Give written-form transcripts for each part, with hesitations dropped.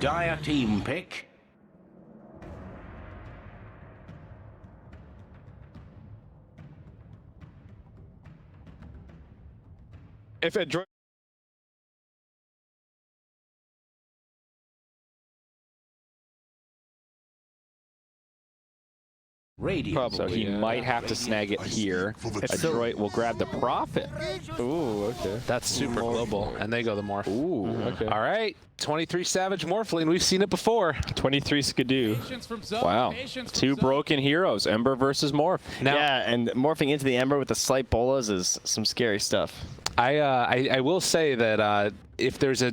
dire team pick. If Adroit Radiant. So he might have to snag it here. Adroit will grab the profit. Ooh, okay. That's super global, and they go the morph. Ooh. Okay. All right, 23 Savage Morphling. We've seen it before. 23 Skidoo. Wow. Two broken heroes, Ember versus Morph. Now, Yeah, and morphing into the Ember with the slight bolas is some scary stuff. I will say that if there's a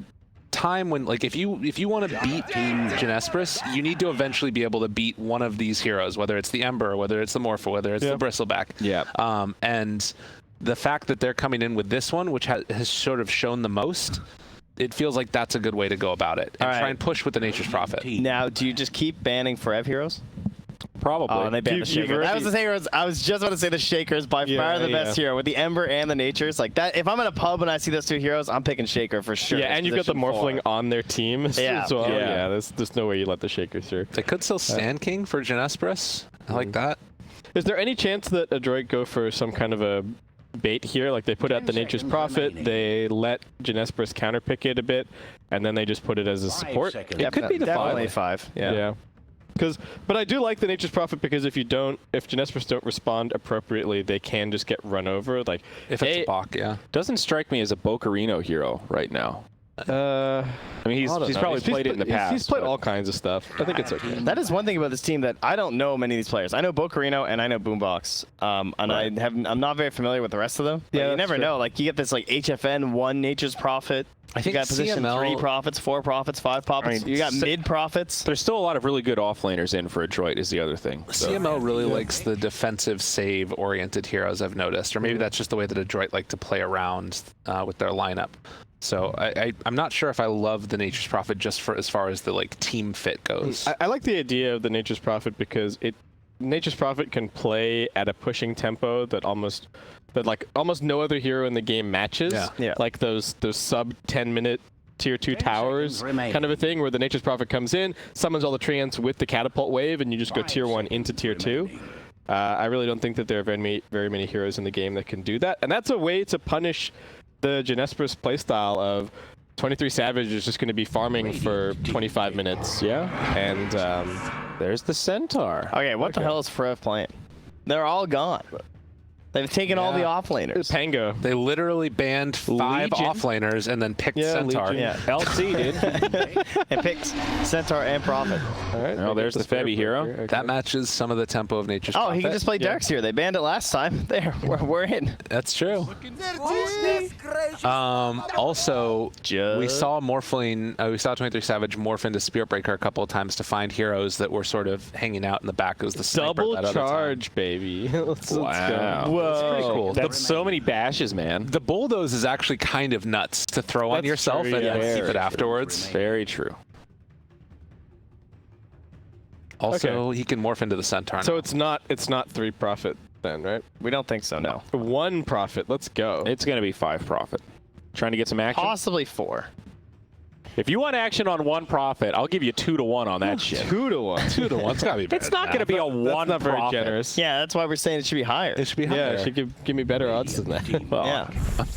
time when, like, if you want to beat Jinesbrus, you need to eventually be able to beat one of these heroes, whether it's the Ember, whether it's the Morph, whether it's the Bristleback. Yeah. And the fact that they're coming in with this one, which has sort of shown the most, it feels like that's a good way to go about it. And try and push with the Nature's Prophet. Now, do you just keep banning Forev heroes? Probably. Oh, they banned the Shaker. That was the thing. I was just about to say the Shaker is by far the best hero with the Ember and the Natures. Like that, if I'm in a pub and I see those two heroes, I'm picking Shaker for sure. Yeah, and you've got the Morphling on their team as well. Yeah, there's no way you let the Shaker through. They could still Sand King for Jinesbrus. I like that. Is there any chance that Adroit go for some kind of a bait here? Like they put out the Nature's Prophet, they let Jinesbrus counterpick it a bit, and then they just put it as a support? It could be the definitely 5. Yeah. But I do like the Nature's Prophet because if Jinesbrus don't respond appropriately, they can just get run over. Like if it's a Bach, doesn't strike me as a Bocarino hero right now. I mean, he's probably played it in the past. He's played all kinds of stuff. I think it's okay. That is one thing about this team that I don't know many of these players. I know Bocarino and I know Boombox, and I'm not very familiar with the rest of them. Yeah, you never know. Like you get this like HFN 1 Nature's Prophet. I think you got position 3 prophets, 4 prophets, 5 prophets. You got mid prophets. There's still a lot of really good offlaners in for Adroit is the other thing. So. CML really likes the defensive save oriented heroes, I've noticed, or maybe that's just the way that Adroit like to play around with their lineup. So I'm not sure if I love the Nature's Prophet just for as far as the like team fit goes. I like the idea of the Nature's Prophet because Nature's Prophet can play at a pushing tempo that almost no other hero in the game matches. Yeah. Like those sub 10-minute tier 2 towers kind of a thing where the Nature's Prophet comes in, summons all the treants with the catapult wave, and you just go tier 1 into tier 2. I really don't think that there are very many heroes in the game that can do that, and that's a way to punish the Jinesbrus playstyle of 23 Savage is just going to be farming for 25 minutes. Yeah. And there's the Centaur. Okay, what the hell is Forev playing? They're all gone. They've taken all the offlaners. Pango. They literally banned 5 offlaners and then picked Centaur. Yeah. LC did. It picks Centaur and Prophet. All right. Oh, there's the Febby hero. Okay. That matches some of the tempo of Nature's Prophet. Oh, he can just play Darks here. They banned it last time. There, we're in. That's true. Also, we saw Morphling, we saw 23 Savage morph into Spirit Breaker a couple of times to find heroes that were sort of hanging out in the back. It was the sniper Double that other charge, baby. Let's go. Wow. That's pretty cool. That's so many bashes, man. The bulldoze is actually kind of nuts to throw on yourself and then keep it afterwards. Very true. Also, he can morph into the Centaur. So it's not 3 Prophet then, right? We don't think so, no. 1 Prophet. Let's go. It's going to be 5 Prophet. Trying to get some action? Possibly 4. If you want action on 1 Prophet, I'll give you 2 to 1 on that shit. 2 to 1. 2 to 1. It's got to be better. It's not going to be a 1 That's not very Prophet. generous. Yeah, that's why we're saying it should be higher. It should be higher. Yeah, it should give me better odds than that. Well, Yeah.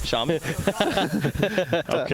Shaman. Okay.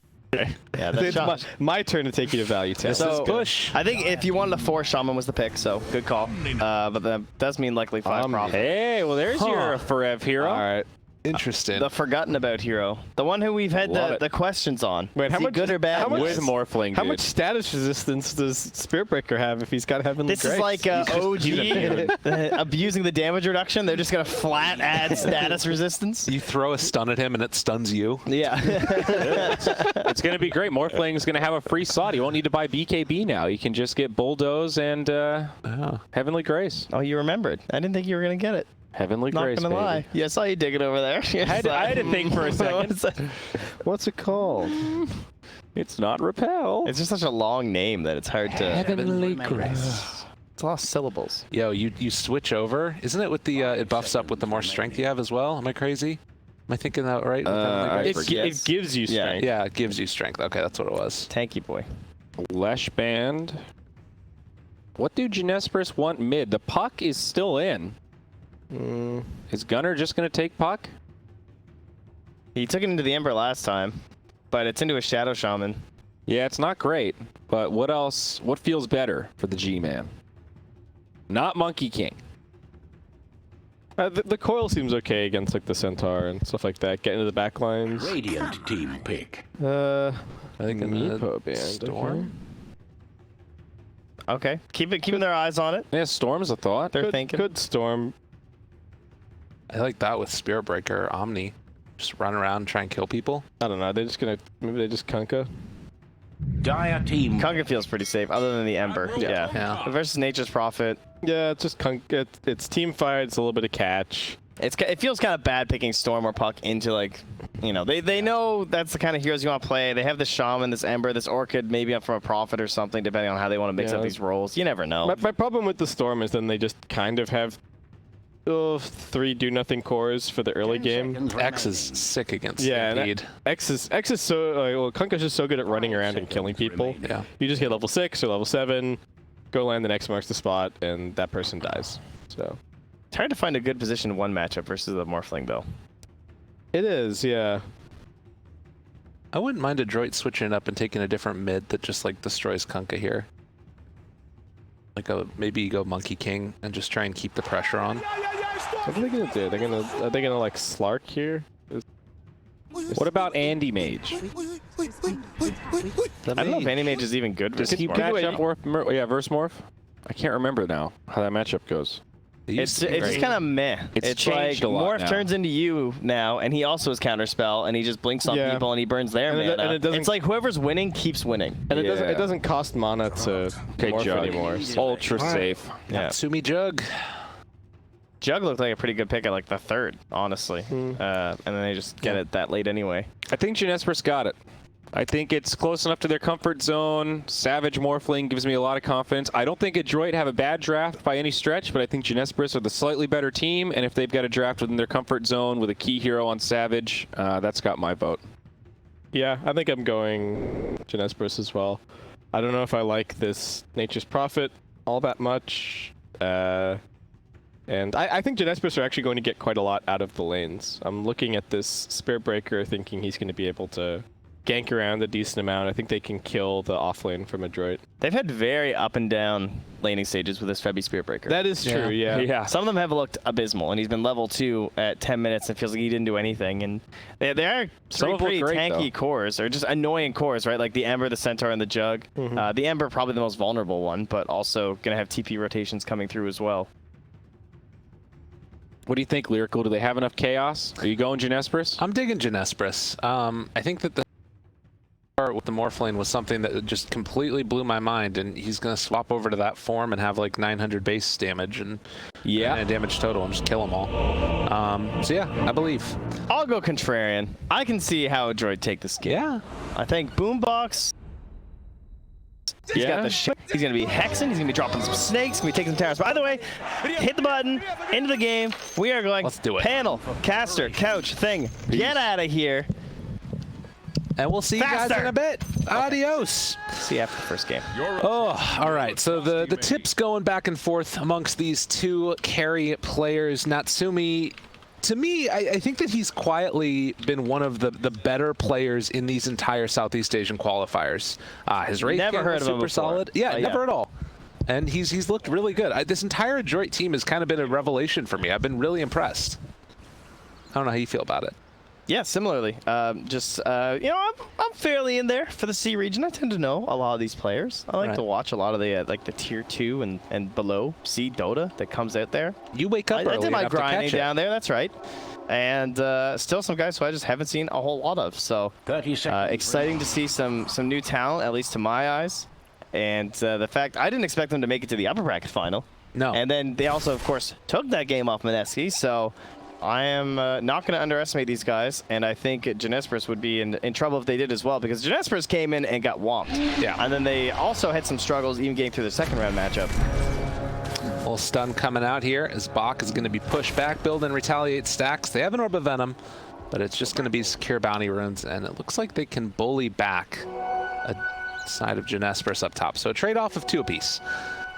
Yeah, that's It's my turn to take you to value test. So, push. I think if you wanted a 4, Shaman was the pick, so good call. But that does mean likely 5 Prophet. Hey, well, there's your Forev hero. All right. Interesting. The forgotten about hero. The one who we've had the questions on. Wait, Is how he much good or bad? With Morphling, How dude. much status resistance does Spirit Breaker have if he's got Heavenly This Grace? is like OG abusing the damage reduction. They're just going to flat add status resistance. You throw a stun at him and it stuns you. Yeah. It's going to be great. Morphling's going to have a free slot. He won't need to buy BKB now. He can just get Bulldoze and Heavenly Grace. Oh, you remembered. I didn't think you were going to get it. Heavenly Not Grace, gonna baby. lie. Yeah, I saw you digging over there. I had to think for a second. What's it called? It's not Repel. It's just such a long name that it's hard to... Heavenly Grace. It's a lot of syllables. Yo, you switch over. Isn't it with the, it buffs up with the more strength you have as well? Am I crazy? Am I thinking that right? With Heavenly Grace? It gives you strength. Yeah, it gives you strength. Okay, that's what it was. Tanky boy. Lesh band. What do Jinesbrus want mid? The puck is still in. Is Gunner just going to take puck? He took it into the Ember last time, but it's into a Shadow Shaman. Yeah, it's not great, but what else? What feels better for the G-Man? Not Monkey King. The coil seems okay against like the Centaur and stuff like that. Get into the back lines. Radiant team pick. I think in Meepo the band. Storm. Okay, keeping their eyes on it. Yeah, Storm's a thought. They're thinking. Good Storm. I like that with Spirit Breaker, Omni. Just run around and try and kill people. I don't know. They're just gonna maybe they just Kunkka. Dire team. Kunkka feels pretty safe, other than the Ember. Yeah. Yeah. Versus Nature's Prophet. Yeah, it's just Kunkka. It's team fight. It's a little bit of catch. It feels kind of bad picking Storm or Puck into, like, you know, they know that's the kind of heroes you want to play. They have this Shaman, this Ember, this Orchid, maybe up from a Prophet or something, depending on how they want to mix up these roles. You never know. My problem with the Storm is then they just kind of have 3 do-nothing cores for the early game. X is sick against Yeah, Stampede. X is so well, Kunkka's just so good at running around and killing people. Yeah. You just hit level 6 or level 7, go land the next marks the spot, and that person dies. So It's hard to find a good position 1 matchup versus the Morphling, though. it is, yeah. I wouldn't mind Adroit switching it up and taking a different mid that just like destroys Kunkka here. Like maybe you go Monkey King and just try and keep the pressure on. What are they gonna do? Are they gonna like Slark here? What about Andy Mage? I don't know if Anti-Mage is even good Does versus he Morph. match up versus Morph? I can't remember now how that matchup goes. It's just kind of meh. It's like changed a lot Morph now. turns into you now, and he also has Counterspell, and he just blinks on Yeah. people, and he burns their And mana. it doesn't- It's like whoever's winning keeps winning. And Yeah. it doesn't cost mana to Okay, morph Jug. anymore. So. Ultra safe. Yeah. Natsumi Jug. Jug looked like a pretty good pick at like the 3rd, honestly. And then they just get it that late anyway. I think Jinesbrus got it. I think it's close enough to their comfort zone. Savage Morphling gives me a lot of confidence. I don't think Adroit have a bad draft by any stretch, but I think Jinesbrus are the slightly better team, and if they've got a draft within their comfort zone with a key hero on Savage, that's got my vote. Yeah, I think I'm going Jinesbrus as well. I don't know if I like this Nature's Prophet all that much. And I think Jinesbrus are actually going to get quite a lot out of the lanes. I'm looking at this Spirit Breaker thinking he's going to be able to gank around a decent amount. I think they can kill the offlane from Adroit. They've had very up and down laning stages with this Febby Spirit Breaker. That is true, yeah. Some of them have looked abysmal, and he's been level 2 at 10 minutes and feels like he didn't do anything. And they are Some of them pretty look great, tanky cores, or just annoying cores, right? Like the Ember, the Centaur, and the Jug. The Ember probably the most vulnerable one, but also going to have TP rotations coming through as well. What do you think, Lyrical? Do they have enough chaos? Are you going Jinesbrus? I'm digging Jinesbrus. I think that the part with the Morphlane was something that just completely blew my mind, and he's going to swap over to that form and have like 900 base damage and damage total and just kill them all. So yeah, I believe. I'll go Contrarian. I can see how Adroit take this game. Yeah. I think Boombox. He's got the shit. He's going to be hexing. He's going to be dropping some snakes. He's going to be taking some towers. By the way, hit the button. Into the game. We are going. Let's do it. Panel, caster, couch, thing. Get out of here. And we'll see you guys in a bit. Adios. See you after the first game. Oh, all right. So the tips going back and forth amongst these 2 carry players. Natsumi, to me, I think that he's quietly been one of the better players in these entire Southeast Asian qualifiers. His rate Never heard was of him super before. solid. Yeah, never at all. And he's looked really good. This entire Adroit team has kind of been a revelation for me. I've been really impressed. I don't know how you feel about it. Yeah, similarly. You know, I'm fairly in there for the C region. I tend to know a lot of these players. I like to watch a lot of the like the tier 2 and below C Dota that comes out there. You wake up I early did my enough to grinding catch it. down there. That's right. And still some guys who I just haven't seen a whole lot of. So 30 seconds. exciting to see some new talent, at least to my eyes. And the fact I didn't expect them to make it to the upper bracket final. No. And then they also, of course, took that game off Mineski. So I am not going to underestimate these guys, and I think Jinesbrus would be in trouble if they did as well, because Jinesbrus came in and got whomped. Yeah. And then they also had some struggles even getting through the second round matchup. Little stun coming out here as Bach is going to be pushed back, build and retaliate stacks. They have an Orb of Venom, but it's just going to be secure bounty runes, and it looks like they can bully back a side of Jinesbrus up top. So a trade-off of 2 apiece.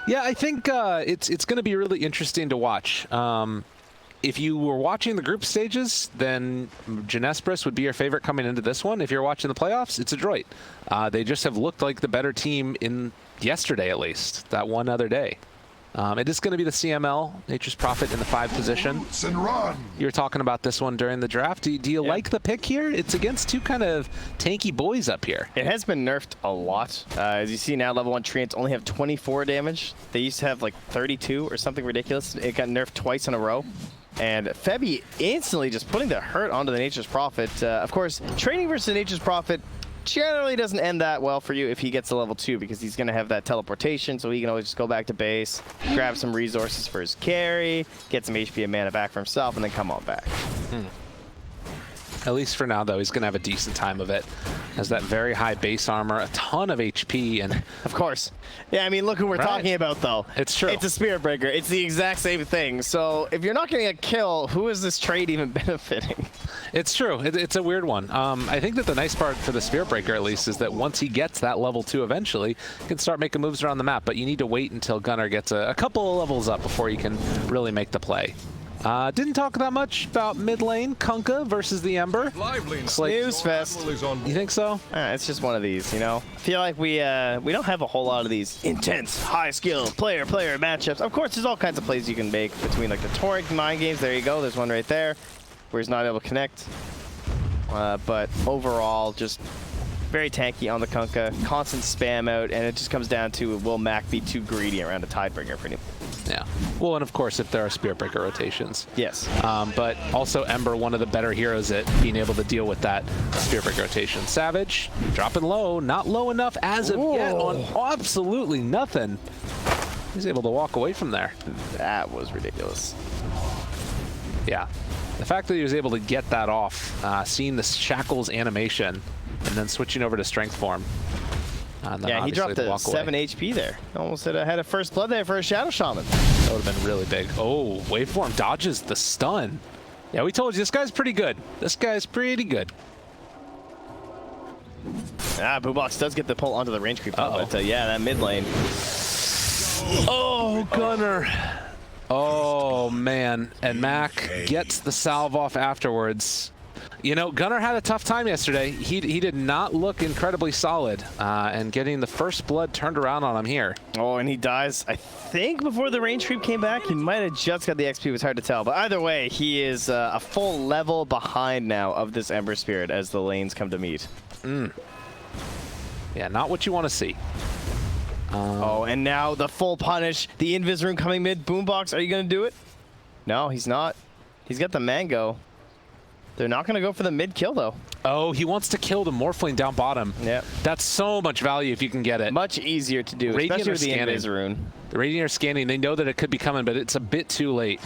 Yeah, I think it's going to be really interesting to watch. If you were watching the group stages, then Jinesbrus would be your favorite coming into this one. If you're watching the playoffs, it's Adroit. They just have looked like the better team in yesterday, at least, that one other day. It is going to be the CML, Nature's Prophet in the 5 position. You were talking about this one during the draft. Do you like the pick here? It's against 2 kind of tanky boys up here. It has been nerfed a lot. As you see now, level 1 treants only have 24 damage. They used to have like 32 or something ridiculous. It got nerfed twice in a row. And Febby instantly just putting the hurt onto the Nature's Prophet. Of course, training versus Nature's Prophet generally doesn't end that well for you if he gets to level 2, because he's going to have that teleportation, so he can always just go back to base, grab some resources for his carry, get some HP and mana back for himself, and then come on back. At least for now, though, he's going to have a decent time of it. Has that very high base armor, a ton of HP, and... Of course. Yeah, I mean, look who we're talking about, though. It's true. It's a Spirit Breaker. It's the exact same thing. So if you're not getting a kill, who is this trade even benefiting? It's true. It's a weird one. I think that the nice part for the Spirit Breaker, at least, is that once he gets that level 2 eventually, he can start making moves around the map, but you need to wait until Gunnar gets a couple of levels up before you can really make the play. Didn't talk that much about mid lane, Kunkka versus the Ember. Snooze fest. You think so? It's just one of these, you know? I feel like we don't have a whole lot of these intense, high-skill player-player matchups. Of course, there's all kinds of plays you can make between like the Torrent mind games. There you go. There's one right there where he's not able to connect. But overall, just very tanky on the Kunkka. Constant spam out, and it just comes down to, will Mac be too greedy around a Tidebringer pretty much? Yeah. Well, and of course, if there are Spirit Breaker rotations. Yes. But also Ember, one of the better heroes at being able to deal with that Spirit Breaker rotation. Savage, dropping low, not low enough as of yet on absolutely nothing. He's able to walk away from there. That was ridiculous. Yeah. The fact that he was able to get that off, seeing the Shackles animation, and then switching over to Strength Form. Yeah, he dropped the 7 HP there. Almost had a first blood there for a Shadow Shaman. That would have been really big. Oh, Waveform dodges the stun. Yeah, we told you, this guy's pretty good. This guy's pretty good. Boobox does get the pull onto the range creep, but yeah, that mid lane. Oh, Gunnar. Oh, man. And Mac gets the salve off afterwards. You know, Gunnar had a tough time yesterday. He did not look incredibly solid, and getting the first blood turned around on him here. Oh, and he dies, I think, before the range creep came back. He might have just got the XP. It was hard to tell. But either way, he is a full level behind now of this Ember Spirit as the lanes come to meet. Yeah, not what you want to see. Oh, and now the full punish. The Invis Rune coming mid. Boombox, are you going to do it? No, he's not. He's got the Mango. They're not going to go for the mid kill, though. Oh, he wants to kill the Morphling down bottom. Yeah. That's so much value if you can get it. Much easier to do, Radiant especially with the scanning. Invis Rune. The Radiant are scanning. They know that it could be coming, but it's a bit too late.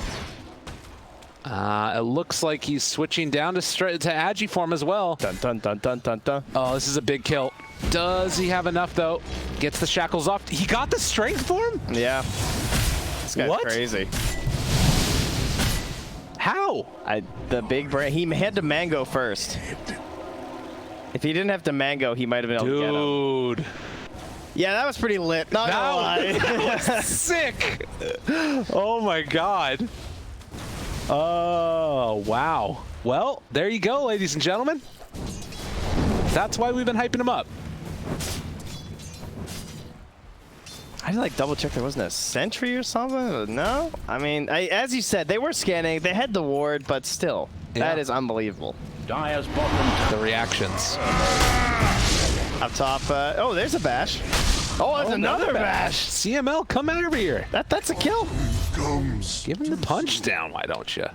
It looks like he's switching down to Agiform as well. Dun, dun, dun, dun, dun, dun. Oh, this is a big kill. Does he have enough, though? Gets the Shackles off. He got the Strength Form? Yeah. This guy's crazy. How? The big brain. He had to Mango first. If he didn't have to Mango, he might have been able to get him. Dude. Yeah, that was pretty lit. Not gonna lie. That was sick. Oh, my God. Oh, wow. Well, there you go, ladies and gentlemen. That's why we've been hyping him up. I did like double check there wasn't a sentry or something. No? I mean, as you said, they were scanning. They had the ward, but still, that is unbelievable. Dire's bottom. The reactions. Up top. Oh, there's a bash. Oh, there's another bash. CML, come over here. That's a kill. Give him the punch down, why don't you?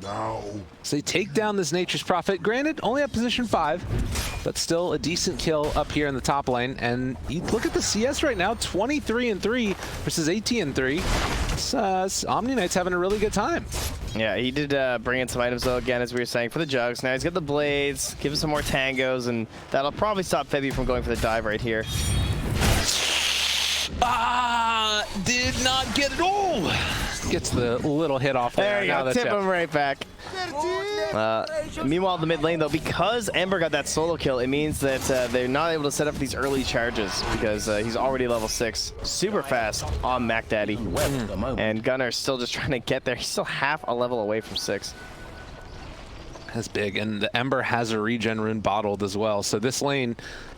So they take down this Nature's Prophet. Granted, only at position 5, but still a decent kill up here in the top lane. And you look at the CS right now, 23-3 versus 18-3. Omni Knight's having a really good time. Yeah, he did bring in some items, though, again, as we were saying, for the jugs. Now he's got the blades, give him some more tangos, and that'll probably stop Febby from going for the dive right here. Did not get it. Oh! Gets the little hit off there. There you Now go, the tip him right back. Meanwhile, the mid lane, though, because Ember got that solo kill, it means that they're not able to set up these early charges because he's already level 6. Super fast on Mac Daddy. And Gunner's still just trying to get there. He's still half a level away from 6. That's big, and the Ember has a regen rune bottled as well. So this lane,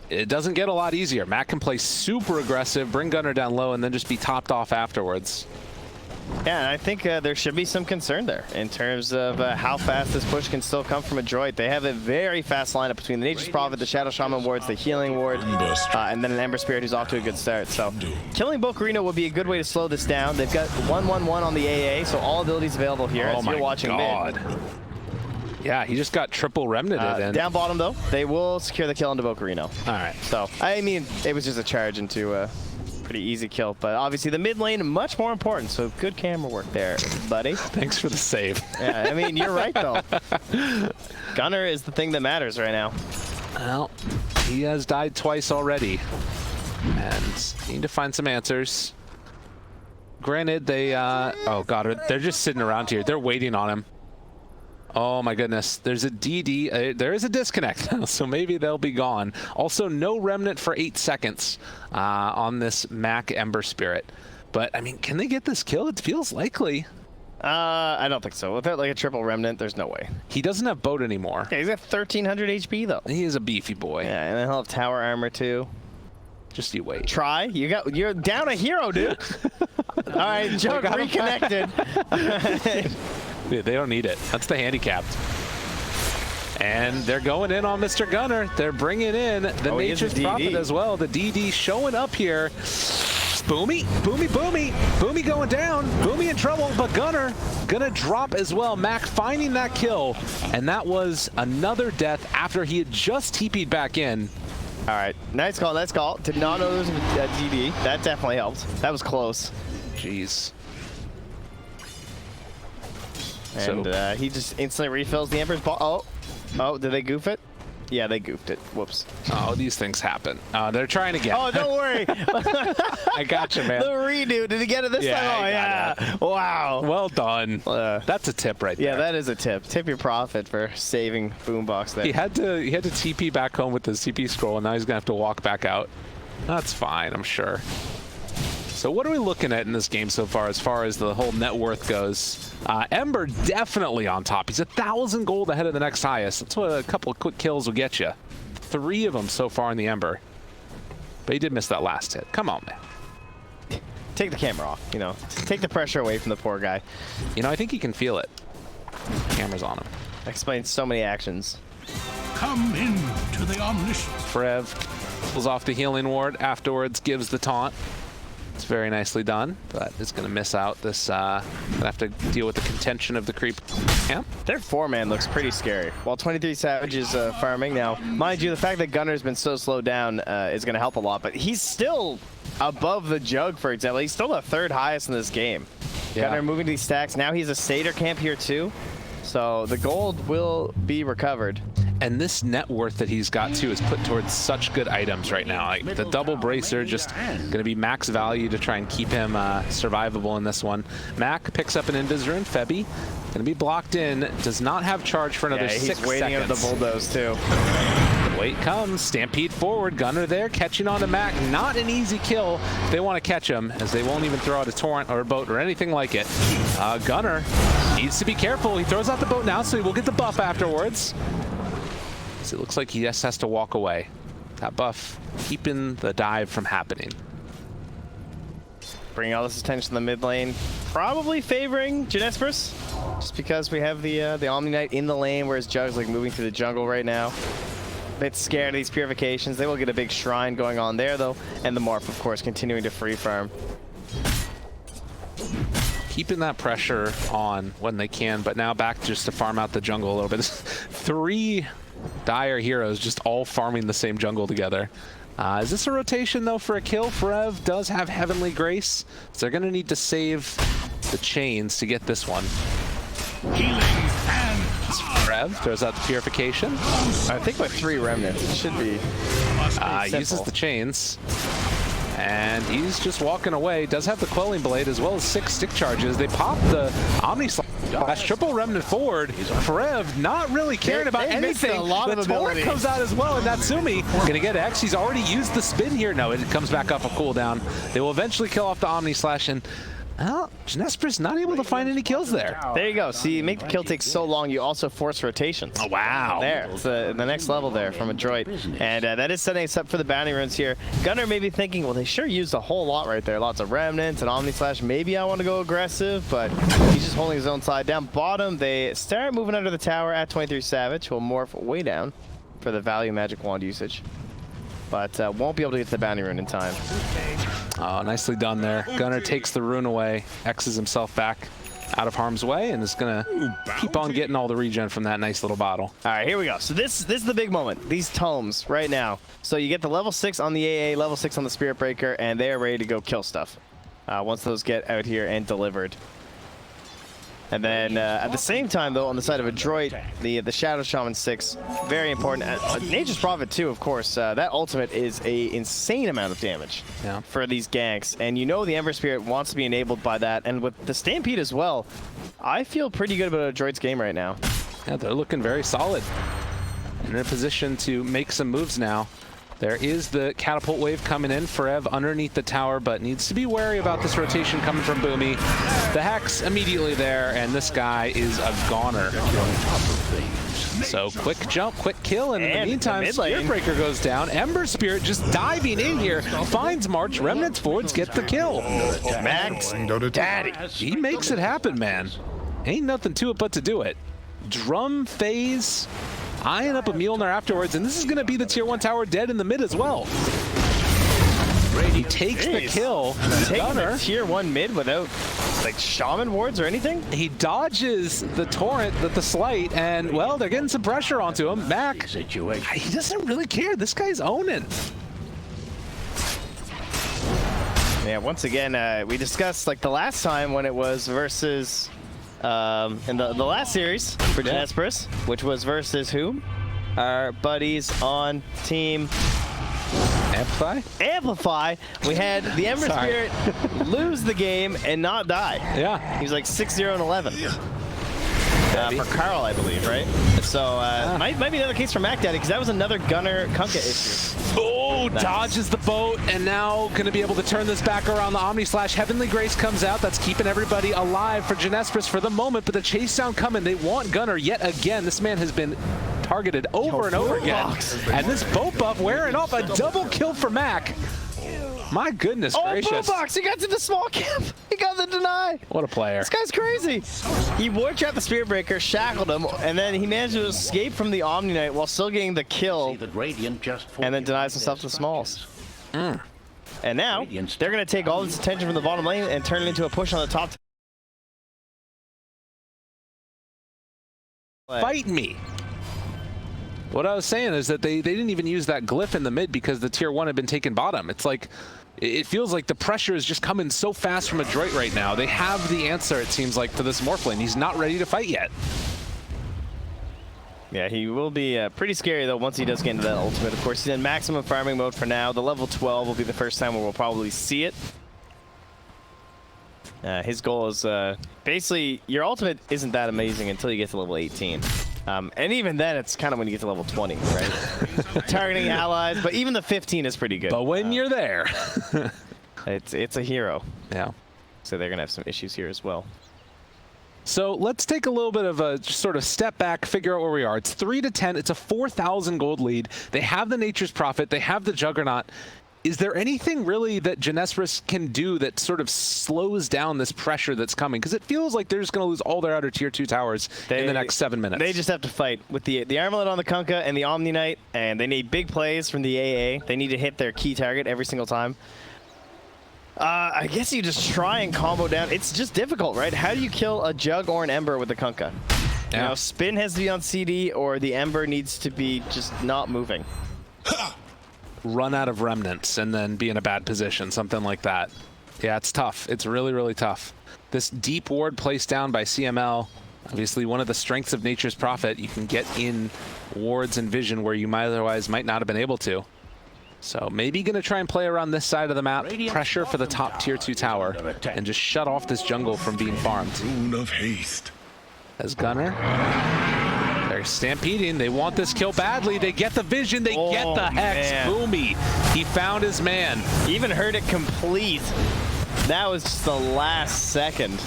it doesn't get a lot easier. Mac can play super aggressive, bring Gunner down low, and then just be topped off afterwards. Yeah, and I think there should be some concern there in terms of how fast this push can still come from Adroit. They have a very fast lineup between the Nature's Prophet, the Shadow Shaman wards, the Healing ward, and then an Ember Spirit who's off to a good start. So killing Bokarino would be a good way to slow this down. They've got 1-1-1 on the AA, so all abilities available here as you're watching mid. Yeah, he just got triple remnanted in. Down bottom, though, they will secure the kill into Bokarino. All right. So, I mean, it was just a charge into a pretty easy kill, but obviously the mid lane much more important, so good camera work there, buddy. Thanks for the save. Yeah, I mean, you're right, though. Gunner is the thing that matters right now. Well, he has died twice already, and need to find some answers. Granted, they, oh god, they're just sitting around here. They're waiting on him. Oh my goodness, there's a DD, there is a disconnect, so maybe they'll be gone. Also, no remnant for 8 seconds on this Mac Ember Spirit. But, I mean, can they get this kill? It feels likely. I don't think so. Without like a triple remnant, there's no way. He doesn't have boat anymore. Yeah, he's at 1300 HP though. He is a beefy boy. Yeah, and then he'll have tower armor too. Just you wait. Try. You're down a hero, dude. All right, Jug reconnected. Dude, they don't need it. That's the handicap. And they're going in on Mr. Gunner. They're bringing in the Nature's Prophet as well. The DD showing up here. Boomy, Boomy, Boomy. Boomy going down. Boomy in trouble, but Gunner gonna drop as well. Mac finding that kill. And that was another death after he had just TP'd back in. All right, nice call, nice call. Did not know there was a DD. That definitely helped. That was close. Jeez. And he just instantly refills the Emperor's ball. Oh, did they goof it? Yeah, they goofed it. Whoops. Oh, these things happen. They're trying again. Oh, don't worry. I got you, man. The redo. Did he get it this time? Oh, yeah. Wow. Well done. That's a tip right there. Yeah, that is a tip. Tip your Prophet for saving Boombox there. He had to TP back home with the CP scroll, and now he's gonna have to walk back out. That's fine, I'm sure. So what are we looking at in this game so far as the whole net worth goes? Ember definitely on top. He's 1,000 gold ahead of the next highest. That's what a couple of quick kills will get you. 3 of them so far in the Ember. But he did miss that last hit. Come on, man. Take the camera off, you know. Take the pressure away from the poor guy. You know, I think he can feel it. Camera's on him. Explains so many actions. Come in to the omniscient. Frev pulls off the healing ward. Afterwards, gives the taunt. It's very nicely done, but it's going to miss out this, gonna have to deal with the contention of the creep camp. Their 4-man looks pretty scary. While 23 Savage is farming now, mind you, the fact that Gunner's been so slowed down is going to help a lot, but he's still above the Jug, for example. He's still the 3rd highest in this game. Yeah. Gunner moving to these stacks. Now he's a Satyr camp here too, so the gold will be recovered. And this net worth that he's got too is put towards such good items right now. Like the double bracer, just going to be max value to try and keep him survivable in this one. Mac picks up an Invis rune. Febby going to be blocked in. Does not have charge for another 6 seconds. He's waiting at the bulldoze too. The wait comes. Stampede forward. Gunner there catching on to Mac. Not an easy kill if they want to catch him, as they won't even throw out a torrent or a boat or anything like it. Gunner needs to be careful. He throws out the boat now, so he will get the buff afterwards. It looks like he just has to walk away. That buff keeping the dive from happening. Bringing all this attention to the mid lane, probably favoring Jinesbrus, just because we have the Omni Knight in the lane, whereas Jug's like moving through the jungle right now. A bit scared of these purifications. They will get a big shrine going on there though, and the Morph, of course, continuing to free farm. Keeping that pressure on when they can, but now back just to farm out the jungle a little bit. 3 dire heroes just all farming the same jungle together. Is this a rotation though for a kill? Frev does have Heavenly Grace, so they're going to need to save the chains to get this one. Healing and Frev throws out the purification. I think with 3 remnants, it should be uses the chains. And he's just walking away. Does have the Quelling Blade as well as 6 stick charges. They pop the Omni Slash, triple Remnant forward. Forev not really caring about anything. The Torrent comes out as well, and Natsumi gonna get X. He's already used the spin here. No, it comes back off a cooldown. They will eventually kill off the Omni Slash, and well, Jinesbrus not able to find any kills there. There you go. See, you make the kill take so long, you also force rotations. Oh, wow. There, it's the next level there from Adroit. And that is setting us up for the bounty runs here. Gunnar may be thinking, well, they sure used a whole lot right there. Lots of remnants and Omni Slash. Maybe I want to go aggressive, but he's just holding his own side. Down bottom, they start moving under the tower at 23 Savage. Will morph way down for the value magic wand usage. But won't be able to get to the bounty rune in time. Oh, nicely done there. Gunnar takes the rune away, X's himself back out of harm's way, and is gonna keep on getting all the regen from that nice little bottle. All right, here we go. So this is the big moment. These tomes right now. So you get the level 6 on the AA, level 6 on the Spirit Breaker, and they are ready to go kill stuff once those get out here and delivered. And then at the same time, though, on the side of Adroit, the Shadow Shaman 6, very important. Nature's Prophet, too, of course. That ultimate is a insane amount of damage for these ganks. And you know the Ember Spirit wants to be enabled by that. And with the Stampede as well, I feel pretty good about Adroit's game right now. Yeah, they're looking very solid. In a position to make some moves now. There is the catapult wave coming in. Forev underneath the tower, but needs to be wary about this rotation coming from Boomy. The Hex immediately there, and this guy is a goner. So quick jump, quick kill, and in the meantime, Spirit Breaker goes down. Ember Spirit just diving in here, finds March. Remnants forwards get the kill. Max, daddy. He makes it happen, man. Ain't nothing to it but to do it. Drum phase. Eyeing up a Mjolnir afterwards, and this is going to be the tier 1 tower dead in the mid as well. He takes the kill. Taking the tier 1 mid without like shaman wards or anything? He dodges the torrent, the slight, and well, they're getting some pressure onto him. Mac, he doesn't really care. This guy's owning. Yeah, once again, we discussed like the last time when it was versus in the last series for Jinesbrus, which was versus whom? Our buddies on team Amplify. We had the Ember Spirit lose the game and not die. Yeah. He was like 6-0 and 11. For Carl, I believe, right? So might be another case for Mac Daddy, because that was another Gunnar Kunkka issue. Oh, dodges the boat, and now going to be able to turn this back around. The Omni Slash Heavenly Grace comes out. That's keeping everybody alive for Jinesbrus for the moment, but the chase down coming. They want Gunnar yet again. This man has been targeted over and over again. And this boat buff wearing off. A double kill for Mac. My goodness gracious. Oh, Boombox, he got to the small camp. He got the deny. What a player. This guy's crazy. He war trapped the Spirit Breaker, shackled him, and then he managed to escape from the Omni Knight while still getting the kill, and then denies himself to the smalls. And now, they're going to take all this attention from the bottom lane and turn it into a push on the top. Fight me. What I was saying is that they didn't even use that glyph in the mid because the tier 1 had been taken bottom. It's like, it feels like the pressure is just coming so fast from Adroit right now. They have the answer, it seems like, to this Morphlane. He's not ready to fight yet. Yeah, he will be pretty scary, though, once he does get into that ultimate. Of course, he's in maximum farming mode for now. The level 12 will be the first time where we'll probably see it. His goal is basically, your ultimate isn't that amazing until you get to level 18. And even then, it's kind of when you get to level 20, right? Targeting allies, but even the 15 is pretty good. But when you're there. it's a hero. Yeah. So they're going to have some issues here as well. So let's take a little bit of a just sort of step back, figure out where we are. It's 3-10. It's a 4,000 gold lead. They have the Nature's Prophet. They have the Juggernaut. Is there anything really that Jinesbrus can do that sort of slows down this pressure that's coming? Because it feels like they're just going to lose all their outer tier 2 towers in the next 7 minutes. They just have to fight with the Armlet on the Kunkka and the Omni Knight, and they need big plays from the AA. They need to hit their key target every single time. I guess you just try and combo down. It's just difficult, right? How do you kill a Jug or an Ember with the Kunkka? Yeah. You know, Spin has to be on CD, or the Ember needs to be just not moving. Run out of remnants and then be in a bad position, something like that. Yeah, it's tough. It's really, really tough. This deep ward placed down by CML, obviously one of the strengths of Nature's Prophet. You can get in wards and vision where you might otherwise might not have been able to. So maybe going to try and play around this side of the map, pressure for the top tier 2 tower, and just shut off this jungle from being farmed. Rune of haste. As Gunner, they're stampeding. They want this kill badly. They get the vision. They get the Hex. Man. Boomy, he found his man. Even heard it complete. That was just the last second.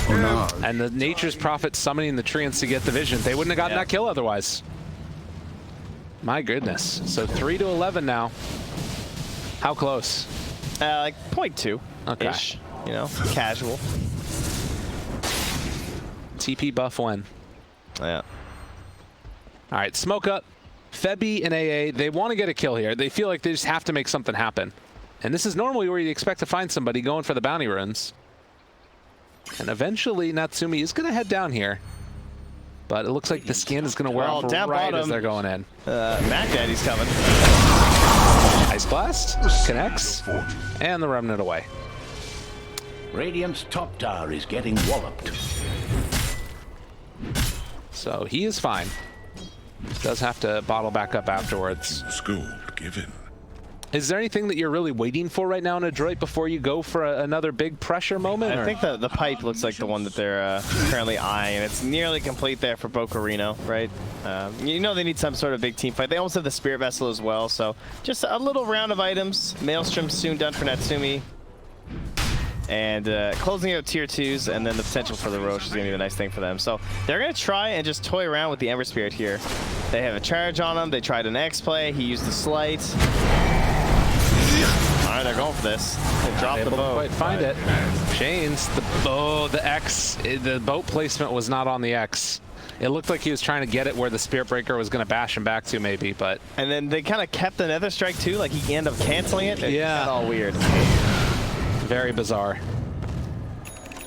Oh, no. And the Nature's Prophet summoning the treants to get the vision. They wouldn't have gotten that kill otherwise. My goodness. So 3 to 11 now. How close? Like 0.2 Okay. ish. You know, casual. TP buff when? Yeah. All right, smoke up. Febby and AA, they want to get a kill here. They feel like they just have to make something happen. And this is normally where you expect to find somebody going for the bounty runes. And eventually, Natsumi is going to head down here. But it looks like the skin is going to wear off down right bottom. as they're going in. Mac Daddy's coming. Ice Blast connects, and the Remnant away. Radiant's top tower is getting walloped. So he is fine. Does have to bottle back up afterwards. School given. Is there anything that you're really waiting for right now in Adroit before you go for another big pressure moment? I or? think the pipe looks like the one that they're currently eyeing. It's nearly complete there for Bocarino, right? You know they need some sort of big team fight. They almost have the Spirit Vessel as well, so just a little round of items. Maelstrom soon done for Natsumi. And closing out tier 2s, and then the potential for the Roche is going to be a nice thing for them. So they're going to try and just toy around with the Ember Spirit here. They have a charge on him. They tried an X-play. He used the Slight. All right, they're going for this. They dropped the bow. Quite find it. Chains, the bow, the X. The boat placement was not on the X. It looked like he was trying to get it where the Spirit Breaker was going to bash him back to, maybe, but... And then they kind of kept the Nether Strike, too. Like, he ended up canceling it. Yeah. It's all weird. Very bizarre.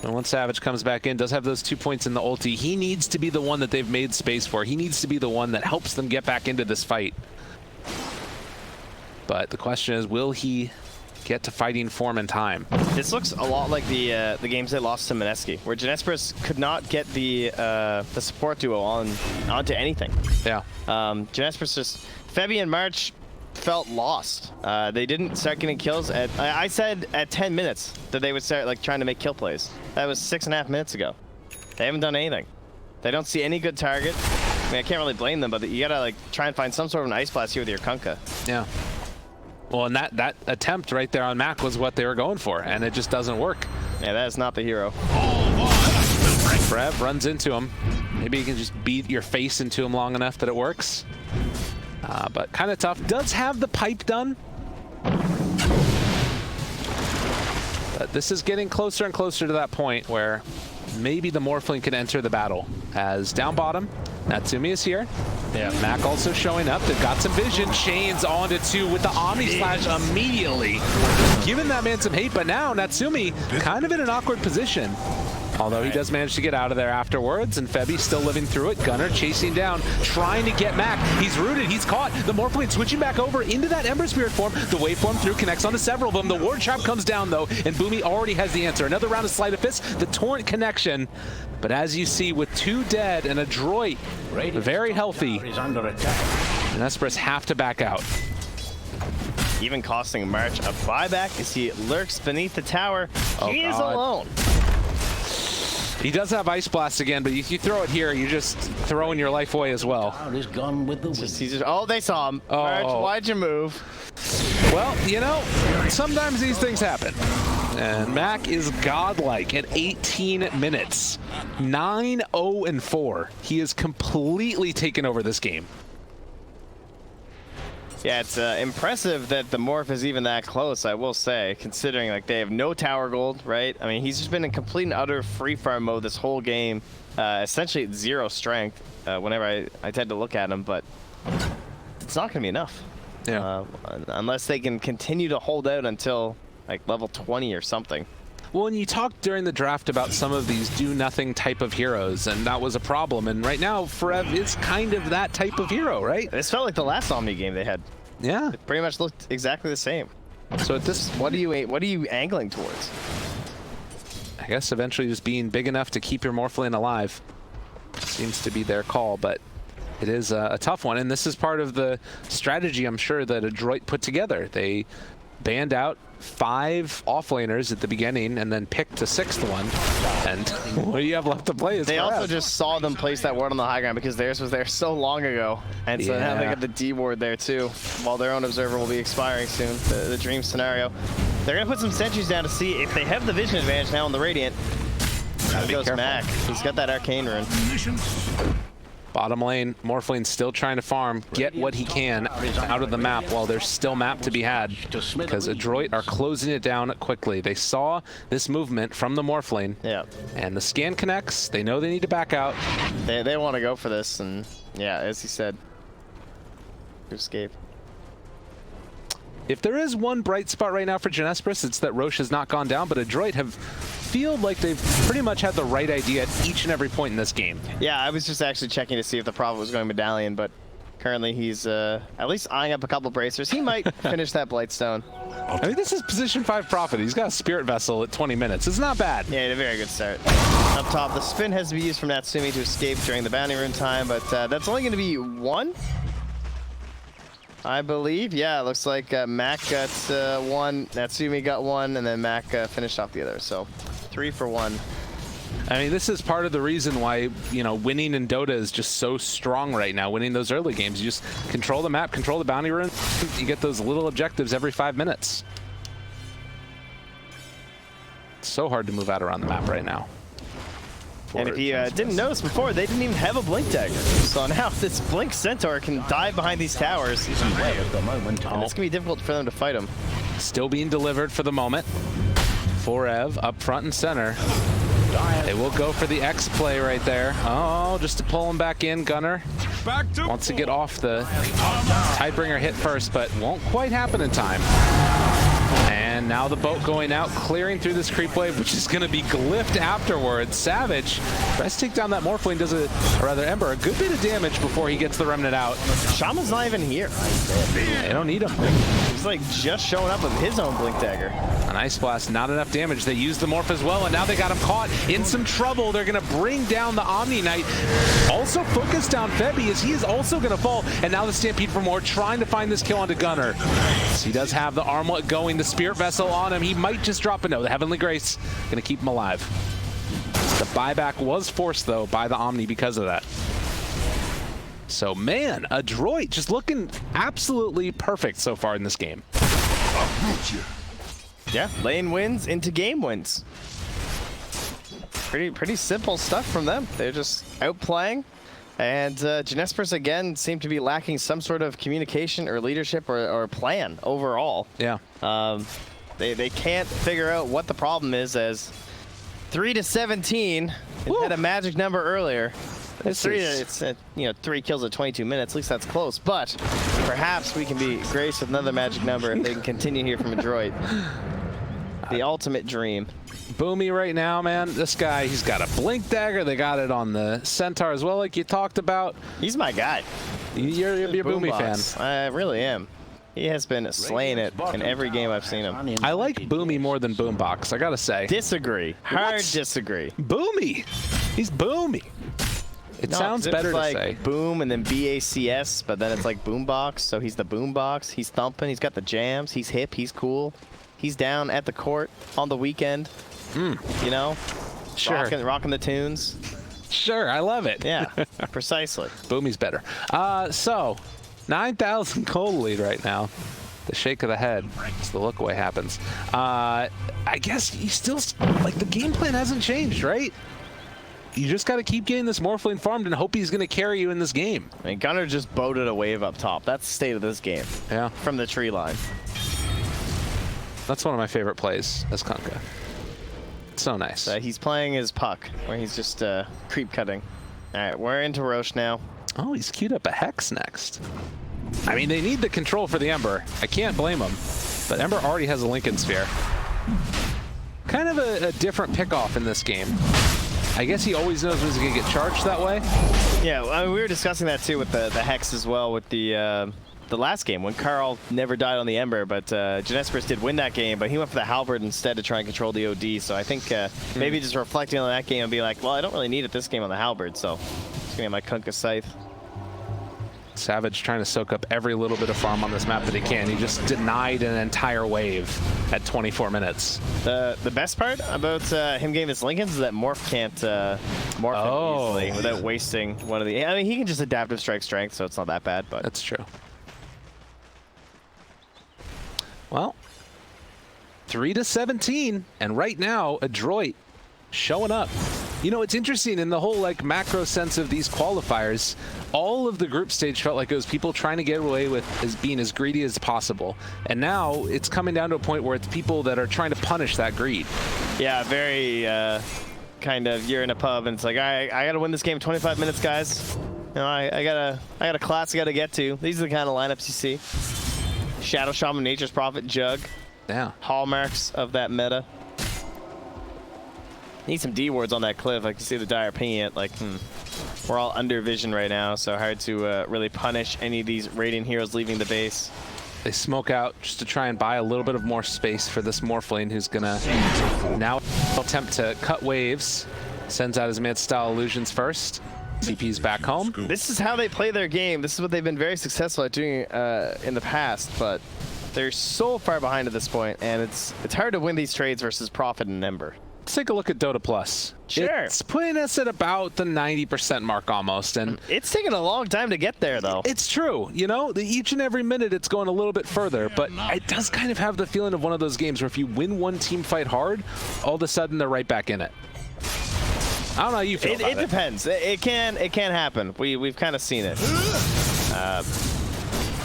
And once Savage comes back in, does have those 2 points in the ulti. He needs to be the one that they've made space for. He needs to be the one that helps them get back into this fight. But the question is, will he get to fighting form in time? This looks a lot like the games they lost to Mineski, where Jinesbrus could not get the support duo onto anything. Yeah. Jinesbrus just... Febby and March felt lost. They didn't start getting kills at... I said at 10 minutes that they would start like trying to make kill plays. That was 6.5 minutes ago. They haven't done anything. They don't see any good target. I mean, I can't really blame them, but you gotta like try and find some sort of an Ice Blast here with your Kunkka. Yeah. Well, and that attempt right there on Mac was what they were going for, and it just doesn't work. Yeah, that is not the hero. Brev runs into him. Maybe you can just beat your face into him long enough that it works. But kind of tough. Does have the pipe done. But this is getting closer and closer to that point where maybe the Morphling can enter the battle. As down bottom, Natsumi is here. Yeah, Mac also showing up. They've got some vision. Chains onto 2 with the Omni Slash immediately. Giving that man some hate, but now Natsumi kind of in an awkward position. Although he does manage to get out of there afterwards, and Febby still living through it. Gunner chasing down, trying to get Mac. He's rooted, he's caught. The Morphling switching back over into that Ember Spirit form. The waveform through connects onto several of them. The Ward Trap comes down though, and Boomy already has the answer. Another round of Sleight of Fist, the Torrent connection. But as you see, with 2 dead and Adroit very healthy, Jinesbrus have to back out. Even costing March a buyback as he lurks beneath the tower. He is alone. He does have Ice Blast again, but if you throw it here, you're just throwing your life away as well. Is gone with the wind. Oh, they saw him. Oh. March, why'd you move? Well, you know, sometimes these things happen. And Mac is godlike at 18 minutes. 9-0-4. He has completely taken over this game. Yeah, it's impressive that the Morph is even that close, I will say, considering like they have no tower gold, right? I mean, he's just been in complete and utter free farm mode this whole game, essentially at 0 strength whenever I tend to look at him, but it's not going to be enough. Yeah. Unless they can continue to hold out until like level 20 or something. Well, and you talked during the draft about some of these do-nothing type of heroes, and that was a problem. And right now, Forev is kind of that type of hero, right? This felt like the last Omni game they had. Yeah. It pretty much looked exactly the same. So at this, What are you angling towards? I guess eventually just being big enough to keep your Morphling alive seems to be their call, but It is a tough one, and this is part of the strategy, I'm sure, that Adroit put together. They banned out 5 offlaners at the beginning and then picked a 6th one. And what do you have left to play? Is They also just saw them place that ward on the high ground because theirs was there so long ago. And so now they got the D ward there too, while their own observer will be expiring soon, the dream scenario. They're going to put some sentries down to see if they have the vision advantage now on the Radiant. There goes Mac. He's got that arcane rune. Bottom lane, Morphling still trying to farm, get what he can out of the map while there's still map to be had, because Adroit are closing it down quickly. They saw this movement from the Morphling, and the scan connects. They know they need to back out. They want to go for this, and yeah, as he said, escape. If there is one bright spot right now for Jinesbrus, it's that Roche has not gone down, but Adroit have feel like they've pretty much had the right idea at each and every point in this game. Yeah, I was just actually checking to see if the Prophet was going Medallion, but currently he's at least eyeing up a couple bracers. He might finish that Blightstone. I mean, this is position 5 Prophet. He's got a Spirit Vessel at 20 minutes. It's not bad. Yeah, he had a very good start. Up top, the spin has to be used from Natsumi to escape during the bounty rune time, but that's only going to be 1, I believe. Yeah, it looks like Mac got 1, Natsumi got 1, and then Mac finished off the other. So 3 for 1. I mean, this is part of the reason why, you know, winning in Dota is just so strong right now. Winning those early games, you just control the map, control the bounty rune. You get those little objectives every 5 minutes. It's so hard to move out around the map right now. And if you didn't notice before, they didn't even have a Blink Dagger. So now this Blink Centaur can dive behind these towers. And it's going to be difficult for them to fight him. Still being delivered for the moment. Forev up front and center. They will go for the X play right there. Oh, just to pull him back in. Gunner wants to get off the Tidebringer hit first, but won't quite happen in time. And now the boat going out, clearing through this creep wave, which is going to be glyphed afterwards. Savage tries to take down that Morphling, does a Ember, a good bit of damage before he gets the Remnant out. Shaman's not even here. They don't need him. He's like just showing up with his own Blink Dagger. An Ice Blast, not enough damage. They use the Morph as well, and now they got him caught in some trouble. They're going to bring down the Omni Knight. Also focused down Febby as he is also going to fall. And now the Stampede for more, trying to find this kill onto Gunner. So he does have the armlet going, the Spirit Vessel on him. He might just drop a no. The Heavenly Grace going to keep him alive. The buyback was forced, though, by the Omni because of that. So, man, Adroit just looking absolutely perfect so far in this game. Yeah, lane wins into game wins. Pretty simple stuff from them. They're just outplaying. And Jinesbrus, again, seem to be lacking some sort of communication or leadership or plan overall. Yeah. They can't figure out what the problem is, as 3-17. It had a magic number earlier. It's 3 kills at 22 minutes. At least that's close. But perhaps we can be graced with another magic number if they can continue here from Adroit. The ultimate dream. Boomy right now, man. This guy, he's got a Blink Dagger. They got it on the Centaur as well, like you talked about. He's my guy. You're a Boomy fan. I really am. He has been slaying it in every game I've seen him. I like Boomy more than Boombox, I gotta say. Disagree. Hard disagree. Boomy. He's Boomy. It sounds better to say. Boom and then BACS, but then it's like Boombox, so he's the Boombox. He's thumping, he's got the jams, he's hip, he's cool. He's down at the court on the weekend, you know? Sure. Rocking the tunes. Sure, I love it. Yeah, precisely. Boomy's better. So, 9,000 gold lead right now. The shake of the head as the look away happens. I guess you still, like, the game plan hasn't changed, right? You just got to keep getting this Morphling farmed and hope he's going to carry you in this game. I mean, Gunner just boated a wave up top. That's the state of this game. Yeah. From the tree line. That's one of my favorite plays as Kunkka. It's so nice. He's playing his puck, where he's just creep cutting. All right, we're into Roche now. Oh, he's queued up a Hex next. I mean, they need the control for the Ember. I can't blame them. But Ember already has a Lincoln Sphere. Kind of a different pickoff in this game. I guess he always knows when he's going to get charged that way. Yeah, I mean, we were discussing that too with the Hex as well with the last game when Carl never died on the Ember, but Jinesbrus did win that game, but he went for the Halberd instead to try and control the OD. So I think maybe just reflecting on that game and be like, well, I don't really need it this game on the Halberd, so just going to get my Kunkka Scythe. Savage trying to soak up every little bit of farm on this map that he can. He just denied an entire wave at 24 minutes. The best part about him getting this Lincolns is that Morph can't morph him easily without wasting one of the... I mean, he can just adaptive strike strength, so it's not that bad, but... That's true. Well, 3-17, and right now, Adroit showing up. You know, it's interesting in the whole like macro sense of these qualifiers, all of the group stage felt like it was people trying to get away with as being as greedy as possible. And now it's coming down to a point where it's people that are trying to punish that greed. Yeah, very kind of, you're in a pub and it's like, all right, I got to win this game in 25 minutes, guys. You know, I got a class I got to get to. These are the kind of lineups you see. Shadow Shaman, Nature's Prophet, Jug. Yeah. Hallmarks of that meta. Need some D wards on that cliff. I can see the Dire pinging it. Like, we're all under vision right now, so hard to really punish any of these Radiant heroes leaving the base. They smoke out just to try and buy a little bit of more space for this Morphling, who's gonna now attempt to cut waves. Sends out his mid-style illusions first. CP's back home. This is how they play their game. This is what they've been very successful at doing in the past, but they're so far behind at this point, and it's hard to win these trades versus Prophet and Ember. Let's take a look at Dota Plus. Sure. It's putting us at about the 90% mark almost, and it's taken a long time to get there, though. it's true. You know, each and every minute it's going a little bit further, but it does kind of have the feeling of one of those games where if you win one team fight hard, all of a sudden they're right back in it. I don't know how you feel about it depends. It can happen. We've kind of seen it.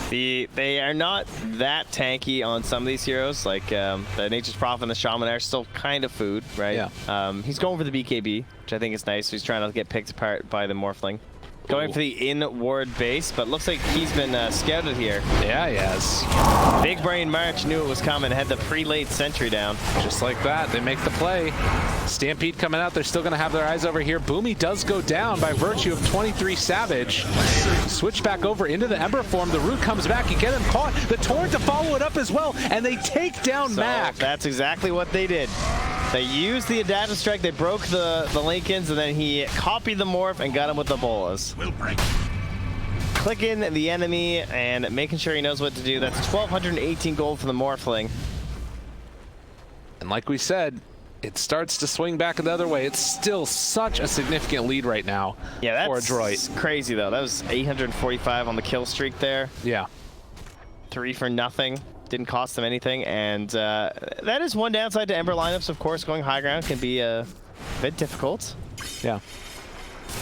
They are not that tanky on some of these heroes. Like the Nature's Prophet and the Shaman are still kind of food, right? Yeah. He's going for the BKB, which I think is nice. He's trying to get picked apart by the Morphling. Going for the in-ward base, but looks like he's been scouted here. Yeah, he has. Big Brain March knew it was coming, had the pre-late sentry down. Just like that, they make the play. Stampede coming out, they're still going to have their eyes over here. Boomy does go down by virtue of 23 Savage. Switch back over into the Ember form. The Root comes back, you get him caught. The Torrent to follow it up as well, and they take down Mac. That's exactly what they did. They used the adaptive strike, they broke the Lincolns, and then he copied the morph and got him with the bolas. Will break. Clicking the enemy and making sure he knows what to do. That's 1,218 gold for the Morphling. And like we said, it starts to swing back the other way. It's still such a significant lead right now for Adroit. That's crazy, though. That was 845 on the kill streak there. Yeah. 3 for nothing. Didn't cost them anything. And that is one downside to Ember lineups, of course. Going high ground can be a bit difficult. Yeah.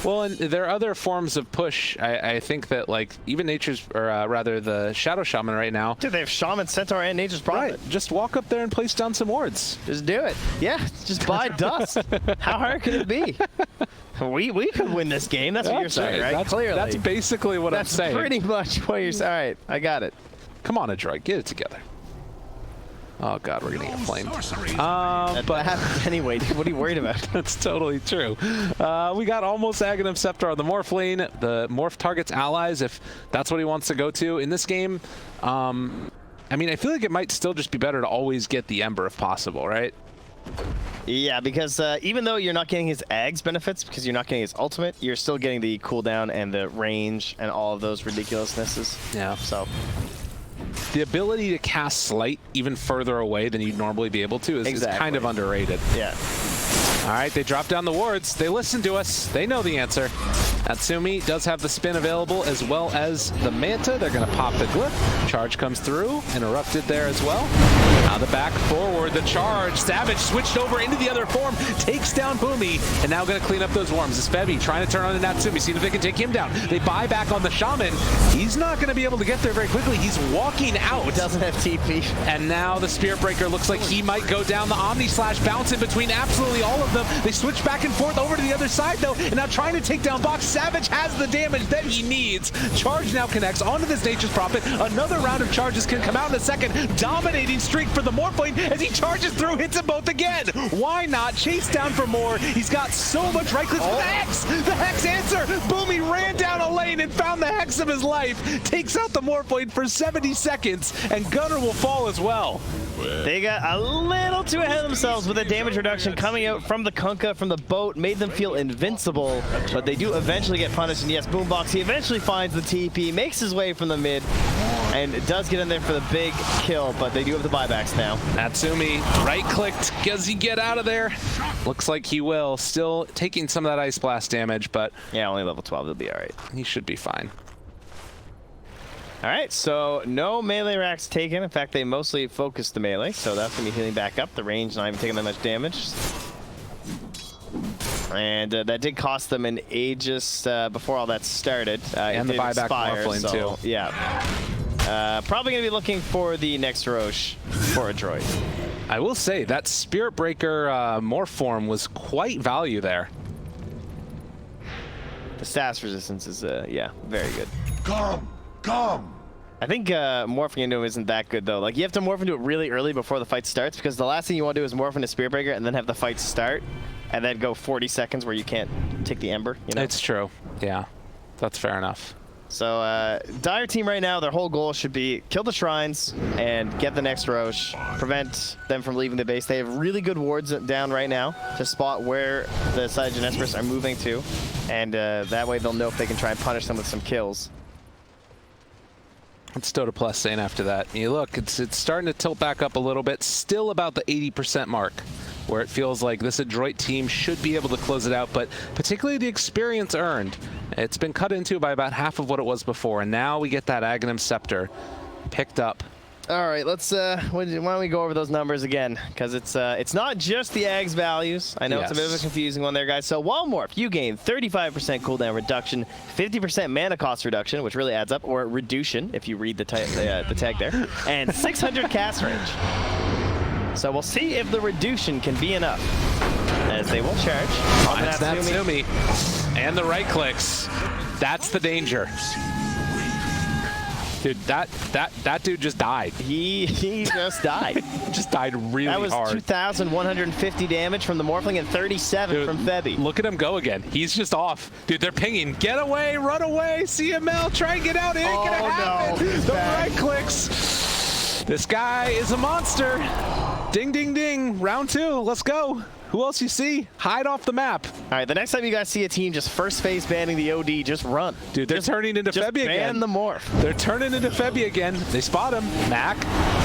Well, and there are other forms of push. I think that, like, even Nature's, or rather the Shadow Shaman right now. Dude, they have Shaman, Centaur, and Nature's Prophet. Right. Just walk up there and place down some wards. Just do it. Yeah, just buy dust. How hard could it be? We could win this game. That's what you're saying, right? Clearly. That's basically what I'm saying. That's pretty much what you're saying. All right, I got it. Come on, Adroit, get it together. Oh God, we're gonna get flamed. But happens anyway. Dude, what are you worried about? That's totally true. We got almost Aghanim Scepter on the Morphling. The Morph targets allies if that's what he wants to go to. In this game, I mean, I feel like it might still just be better to always get the Ember if possible, right? Yeah, because even though you're not getting his Ags benefits, because you're not getting his ultimate, you're still getting the cooldown and the range and all of those ridiculousnesses. Yeah. So the ability to cast Slight even further away than you'd normally be able to is kind of underrated. Yeah. All right, they drop down the wards. They listen to us. They know the answer. Natsumi does have the spin available as well as the Manta. They're going to pop the glyph. Charge comes through. Interrupted there as well. Now the back forward, the charge. Savage switched over into the other form. Takes down Boomy. And now going to clean up those worms. It's Febby trying to turn on the Natsumi. See if they can take him down. They buy back on the Shaman. He's not going to be able to get there very quickly. He's walking out. Doesn't have TP. And now the Spirit Breaker looks like he might go down. The Omni Slash bounce in between absolutely all of them. They switch back and forth over to the other side though, and now trying to take down Box. Savage has the damage that he needs. Charge now connects onto this Nature's Prophet. Another round of charges can come out in a second. Dominating streak for the Morphling as he charges through, hits them both again. Why not? Chase down for more. He's got so much right click. The Hex! The Hex answer! Boomy ran down a lane and found the Hex of his life. Takes out the Morphling for 70 seconds, and Gunner will fall as well. They got a little too ahead of themselves with the damage reduction coming out from the Kunkka, from the boat, made them feel invincible, but they do eventually get punished. And yes, Boombox, he eventually finds the TP, makes his way from the mid, and does get in there for the big kill, but they do have the buybacks now. Natsumi right-clicked. Does he get out of there? Looks like he will. Still taking some of that Ice Blast damage, but Yeah, only level 12, he'll be all right. he should be fine. All right, so no melee racks taken. In fact, they mostly focused the melee, so that's going to be healing back up. The range not even taking that much damage. And that did cost them an Aegis before all that started. And the buyback Morphling, too. Yeah. Probably going to be looking for the next Roche for Adroit. I will say that Spirit Breaker morph form was quite value there. The status resistance is, yeah, very good. Come! I think morphing into him isn't that good, though. Like, you have to morph into it really early before the fight starts, because the last thing you want to do is morph into Spirit Breaker and then have the fight start, and then go 40 seconds where you can't take the Ember, you know? It's true. Yeah, that's fair enough. So, Dire team right now, their whole goal should be kill the Shrines and get the next Roche, prevent them from leaving the base. They have really good wards down right now to spot where the side of Jinesbrus are moving to, and that way they'll know if they can try and punish them with some kills. What's Dota Plus saying after that? You look, it's starting to tilt back up a little bit, still about the 80% mark, where it feels like this Adroit team should be able to close it out, but particularly the experience earned. It's been cut into by about half of what it was before, and now we get that Aghanim Scepter picked up. All right, let's. Why don't we go over those numbers again? Because it's not just the Ags values. I know it's a bit of a confusing one there, guys. So while morph, you gain 35% cooldown reduction, 50% mana cost reduction, which really adds up, or reduction if you read the tag there, and 600 cast range. So we'll see if the reduction can be enough, as they will charge. That's Natsumi. And the right clicks. That's the danger. Dude, that dude just died. He just died. Just died really hard. That was 2,150 damage from the Morphling and 37 Dude, from Febby. Look at him go again. He's just off. Dude, they're pinging. Get away, run away, CML, try and get out. It ain't gonna happen. No, the right clicks. This guy is a monster. Ding, ding, ding. Round 2. Let's go. Who else you see? Hide off the map. All right, the next time you guys see a team just first phase banning the OD, just run. Dude, they're turning into Febby again. Ban the morph. They're turning into Febby again. They spot him. Mac,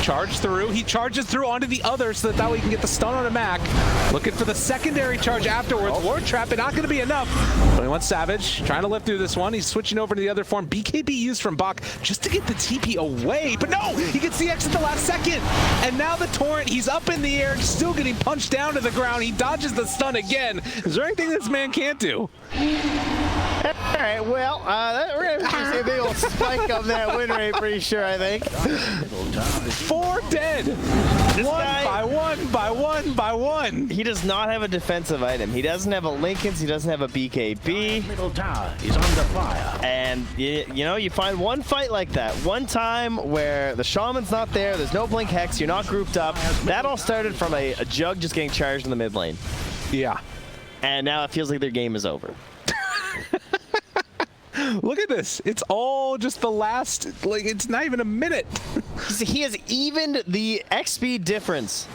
charge through. He charges through onto the other so that way he can get the stun on a Mac. Looking for the secondary charge afterwards. Ward trap, but not going to be enough. But he wants Savage, trying to live through this one. He's switching over to the other form. BKB used from Bach just to get the TP away. But no, he gets the X at the last second. And now the Torrent, he's up in the air, still getting punched down to the ground. He dodges the stun again. Is there anything this man can't do? All right, well, we're going to see a big old spike up that win rate, pretty sure, I think. 4 dead. By one. He does not have a defensive item. He doesn't have a Linken's. He doesn't have a BKB. Middle tower is under fire. And, you know, you find one fight like that, one time where the Shaman's not there, there's no Blink Hex, you're not grouped up. That all started from a Jug just getting charged in the mid lane. Yeah. And now it feels like their game is over. Look at this. It's all just the last, like, it's not even a minute. He has evened the XP difference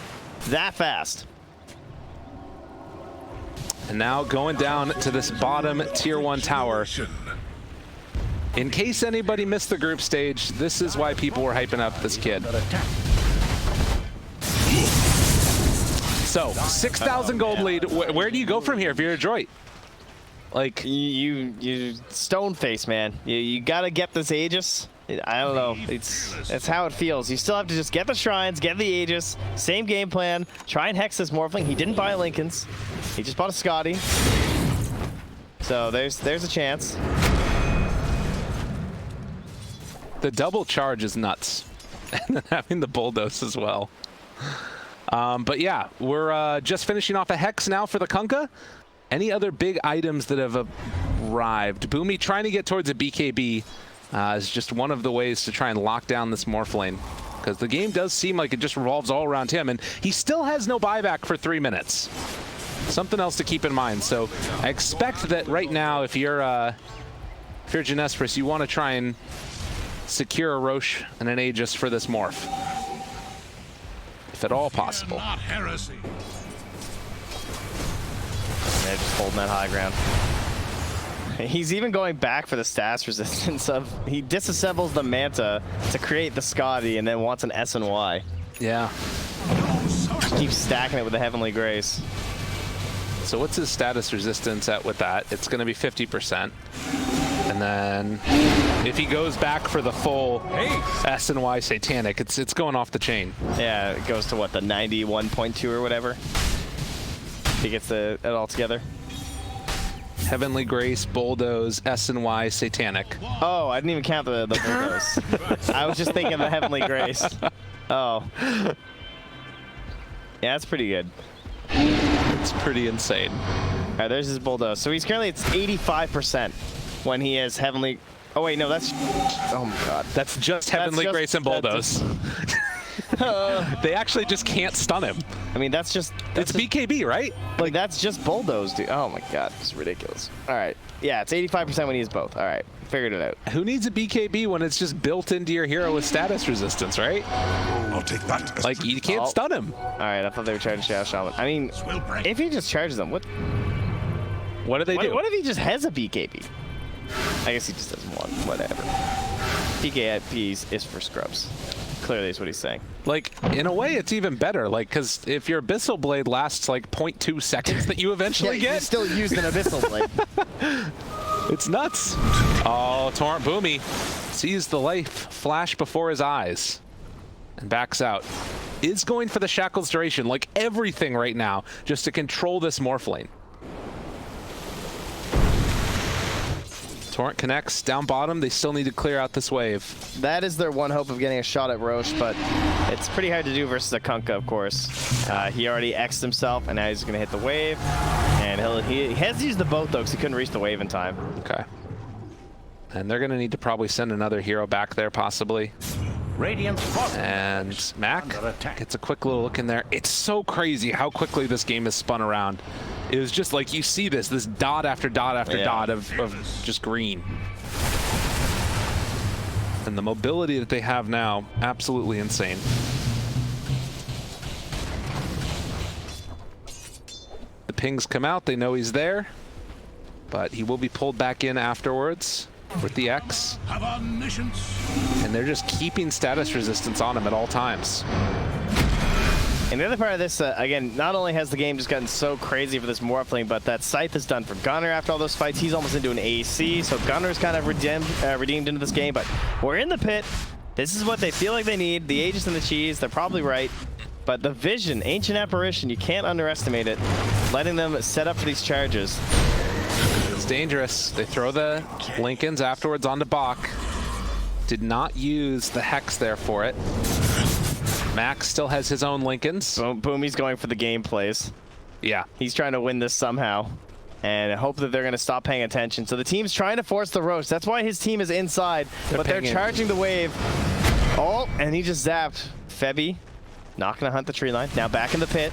that fast. And now going down to this bottom tier 1 tower. In case anybody missed the group stage, this is why people were hyping up this kid. So, 6,000 gold lead. Where do you go from here if you're Adroit? Like, you stone face, man. You gotta get this Aegis. I don't know. That's how it feels. You still have to just get the shrines, get the Aegis. Same game plan. Try and hex this Morphling. He didn't buy Linken's. He just bought a Scotty. So there's a chance. the double charge is nuts. And then having the bulldoze as well. But yeah, we're just finishing off a Hex now for the Kunkka. Any other big items that have arrived? Boomy trying to get towards a BKB is just one of the ways to try and lock down this Morph lane. Because the game does seem like it just revolves all around him. And he still has no buyback for 3 minutes. Something else to keep in mind. So I expect that right now, if you're Jinesbrus, you want to try and secure a Roche and an Aegis for this Morph. if at all possible. Not heresy. They're just holding that high ground. He's even going back for the stats resistance of, he disassembles the Manta to create the Scotty and then wants an S and Y. Yeah. Just keeps stacking it with the Heavenly Grace. So what's his status resistance at with that? It's going to be 50%. And then if he goes back for the full S and Y Satanic, it's going off the chain. Yeah, it goes to what, the 91.2 or whatever? He gets it all together. Heavenly Grace, Bulldoze, S and Y Satanic. Oh, I didn't even count the Bulldoze. I was just thinking the Heavenly Grace. Oh. Yeah, that's pretty good. It's pretty insane. All right, there's his Bulldoze. So he's currently, it's 85% when he has Heavenly... Oh, wait, no, that's... Oh, my God. That's just Heavenly Grace and Bulldoze. They actually just can't stun him. I mean, that's just... It's BKB, right? Like, that's just Bulldoze, dude. Oh, my God. It's ridiculous. All right. Yeah, it's 85% when he has both. All right. Figured it out. Who needs a BKB when it's just built into your hero with status resistance, right? I'll take that. Like, you can't stun him. All right, I thought they were charging Shadow Shaman. I mean, if he just charges them, what do they do? What if he just has a BKB? I guess he just doesn't want whatever. BKB is for scrubs. Clearly is what he's saying. Like, in a way, it's even better. Like, because if your Abyssal Blade lasts like 0.2 seconds that you eventually Yeah, you get. still used an Abyssal Blade. It's nuts. Oh, Torrent Boomy sees the life flash before his eyes and backs out. Is going for the Shackles duration, like everything right now, just to control this Morphlane. Torrent connects down bottom. They still need to clear out this wave. That is their one hope of getting a shot at Roche, but it's pretty hard to do versus a Kunkka, of course. He already X'd himself, and now he's going to hit the wave. And he has to use the boat, though, because he couldn't reach the wave in time. Okay. And they're going to need to probably send another hero back there, possibly. And Mac gets a quick little look in there. It's so crazy how quickly this game has spun around. It was just like, you see this dot after dot after dot of just green. And the mobility that they have now, absolutely insane. The pings come out, they know he's there, but he will be pulled back in afterwards with the X. And they're just keeping status resistance on him at all times. And the other part of this, again, not only has the game just gotten so crazy for this Morphling, but that Scythe is done for Gunnar after all those fights. He's almost into an AC, so Gunnar's kind of redeemed into this game. But we're in the pit. This is what they feel like they need. The Aegis and the Cheese, they're probably right. But the Vision, Ancient Apparition, you can't underestimate it. Letting them set up for these charges. It's dangerous. They throw the Lincolns afterwards onto Bach. Did not use the Hex there for it. Max still has his own Lincolns. Boomy's going for the game plays. Yeah. He's trying to win this somehow. And I hope that they're going to stop paying attention. So the team's trying to force the Roche. That's why his team is inside. But they're charging the wave. Oh, and he just zapped. Febby not going to hunt the tree line. Now back in the pit.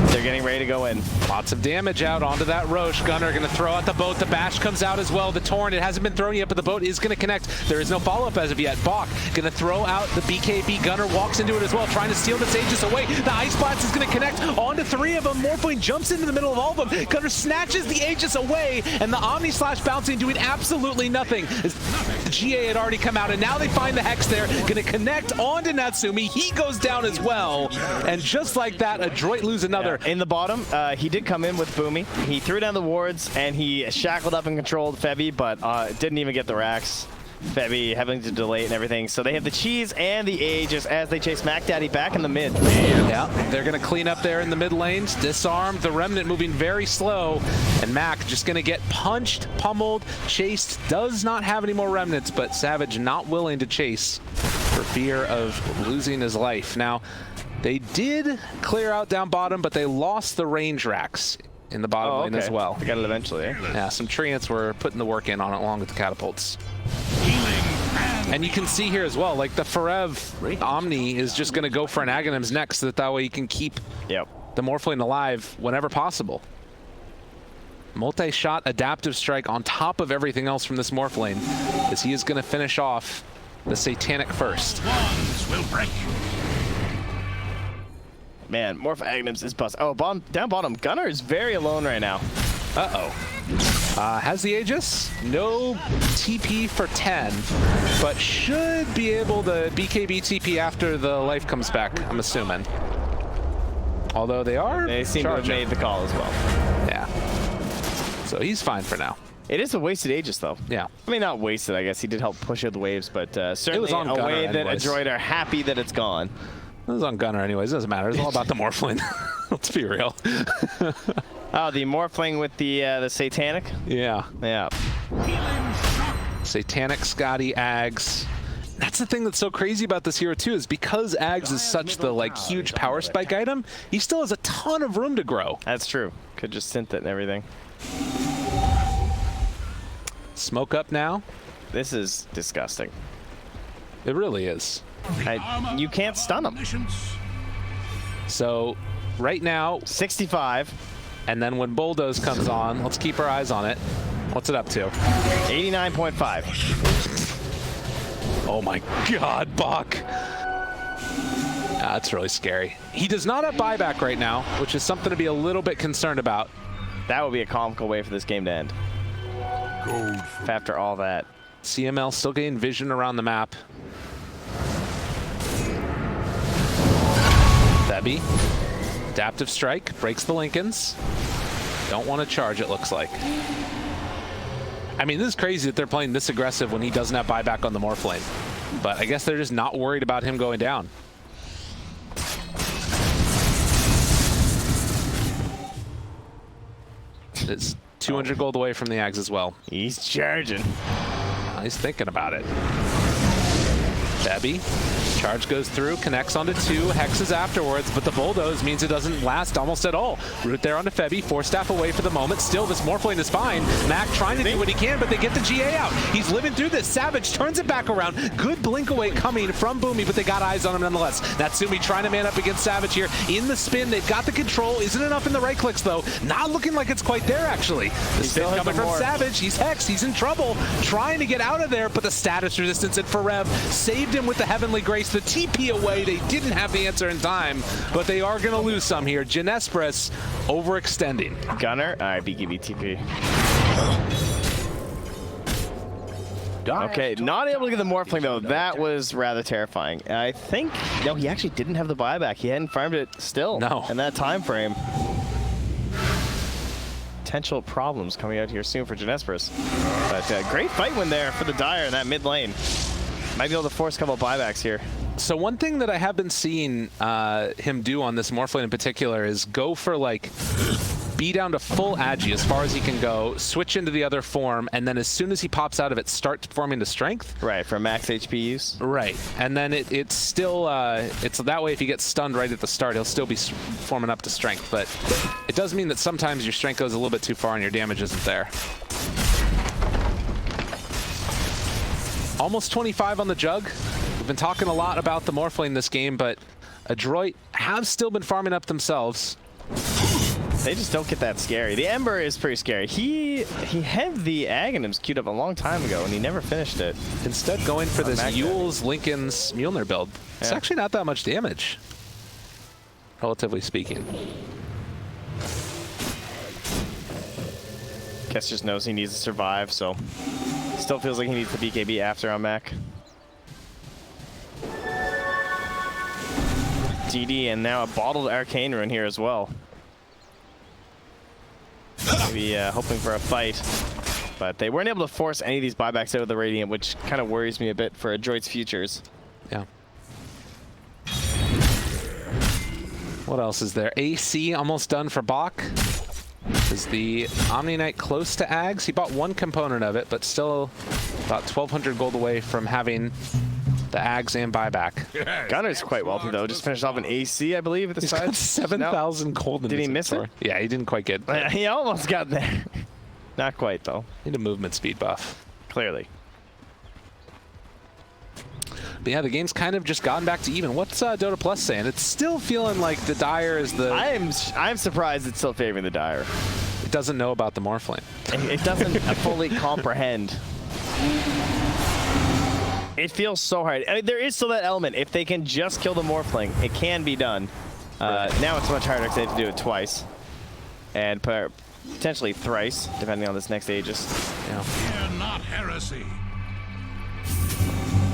They're getting ready to go in. Lots of damage out onto that Roche. Gunnar going to throw out the boat. The bash comes out as well. The Torrent, it hasn't been thrown yet, but the boat is going to connect. There is no follow-up as of yet. Bach going to throw out the BKB. Gunnar walks into it as well, trying to steal this Aegis away. The Ice Blast is going to connect onto three of them. Morphling jumps into the middle of all of them. Gunnar snatches the Aegis away, and the Omni Slash bouncing, doing absolutely nothing. The GA had already come out, and now they find the Hex there. Going to connect onto Natsumi. He goes down as well, and just like that, Adroit lose another. Yeah. In the bottom, he did come in with Boomy. He threw down the wards, and he shackled up and controlled Febby, but didn't even get the racks. Febby having to delay it and everything. So they have the Cheese and the Aegis as they chase Mac Daddy back in the mid. Yeah, they're going to clean up there in the mid lanes. Disarm, the Remnant moving very slow. And Mac just going to get punched, pummeled, chased. Does not have any more Remnants, but Savage not willing to chase for fear of losing his life. Now, they did clear out down bottom, but they lost the range racks in the bottom lane as well. They got it eventually. Yeah, some Treants were putting the work in on it along with the catapults. And you can see here as well, like the Forev Omni is just going to go for an Aghanims next, so that way you can keep the Morphling alive whenever possible. Multi-shot adaptive strike on top of everything else from this Morphling, as he is going to finish off the Satanic first. Man, Morph Agnums is bust. Oh, down bottom. Gunner is very alone right now. Uh-oh. Has the Aegis? No TP for 10, but should be able to BKB TP after the life comes back, I'm assuming. Although they seem to have made the call as well. Yeah. So he's fine for now. It is a wasted Aegis, though. Yeah. I mean, not wasted, I guess. He did help push out the waves, but certainly on a Gunner way that anyways. Adroit are happy that it's gone. It was on Gunner anyways. It doesn't matter. It's all about the Morphling. Let's be real. Oh, the Morphling with the Satanic? Yeah. Yeah. Satanic, Scotty, Ags. That's the thing that's so crazy about this hero too, is because Ags is such the huge power spike item, he still has a ton of room to grow. That's true. Could just synth it and everything. Smoke up now. This is disgusting. It really is. You can't stun him. So right now, 65. and then when Bulldoze comes on, let's keep our eyes on it. What's it up to? 89.5. Oh my God, Bach. That's really scary. He does not have buyback right now, which is something to be a little bit concerned about. That would be a comical way for this game to end. Gold. After all that. CML still getting vision around the map. Thebby. Adaptive Strike. Breaks the Lincolns. Don't want to charge, it looks like. I mean, this is crazy that they're playing this aggressive when he doesn't have buyback on the Morphlane. But I guess they're just not worried about him going down. It's 200 gold away from the Ags as well. He's charging. He's thinking about it. Thebby. Charge goes through, connects onto 2, hexes afterwards, but the Bulldoze means it doesn't last almost at all. Root there onto Febby, 4 staff away for the moment. Still, this Morphling is fine. Mac trying to do what he can, but they get the GA out. He's living through this. Savage turns it back around. Good blink away coming from Boomy, but they got eyes on him nonetheless. Natsumi trying to man up against Savage here. In the spin, they've got the control. Isn't enough in the right clicks, though. Not looking like it's quite there, actually. The spin coming from Savage. He's hexed. He's in trouble. Trying to get out of there, but the status resistance at Forev saved him with the Heavenly Grace. The TP away. They didn't have the answer in time, but they are going to lose some here. Jinesbrus overextending. Gunner. All right, BKB TP. Okay, not able to get the Morphling, though. That was rather terrifying. I think, no, he actually didn't have the buyback. He hadn't farmed it still in that time frame. Potential problems coming out here soon for Jinesbrus. But great fight win there for the Dire in that mid lane. Might be able to force a couple of buybacks here. So one thing that I have been seeing him do on this Morphling in particular is go for be down to full agi as far as he can go, switch into the other form, and then as soon as he pops out of it, start forming to strength. Right, for max HP use. Right, and then it's still, it's that way if he gets stunned right at the start, he'll still be forming up to strength, but it does mean that sometimes your strength goes a little bit too far and your damage isn't there. Almost 25 on the jug. We've been talking a lot about the Morphling this game, but Adroit have still been farming up themselves. They just don't get that scary. The Ember is pretty scary. He had the Aghanims queued up a long time ago, and he never finished it. Instead going for this Yule's, Lincoln's, Mjolnir build. It's actually not that much damage, relatively speaking. Kess just knows he needs to survive, so still feels like he needs the BKB after on Mac. DD, and now a bottled Arcane Rune here as well. Maybe hoping for a fight, but they weren't able to force any of these buybacks out of the Radiant, which kind of worries me a bit for Adroit's futures. Yeah. What else is there? AC almost done for Bach. Is the Omni Knight close to Ags? He bought one component of it, but still about 1,200 gold away from having the Ags and buyback. Gunner's quite wealthy, though. Just finished off an AC, I believe, at the side. 7,000 gold in Did he miss it? Yeah, he didn't quite get it. He almost got there. Not quite, though. Need a movement speed buff. Clearly. But yeah, the game's kind of just gotten back to even. What's Dota Plus saying? It's still feeling like the Dire is the... I'm surprised it's still favoring the Dire. It doesn't know about the Morphling. It doesn't fully comprehend. It feels so hard. I mean, there is still that element. If they can just kill the Morphling, it can be done. Now it's much harder because they have to do it twice. And potentially thrice, depending on this next Aegis. Yeah. Fear not heresy.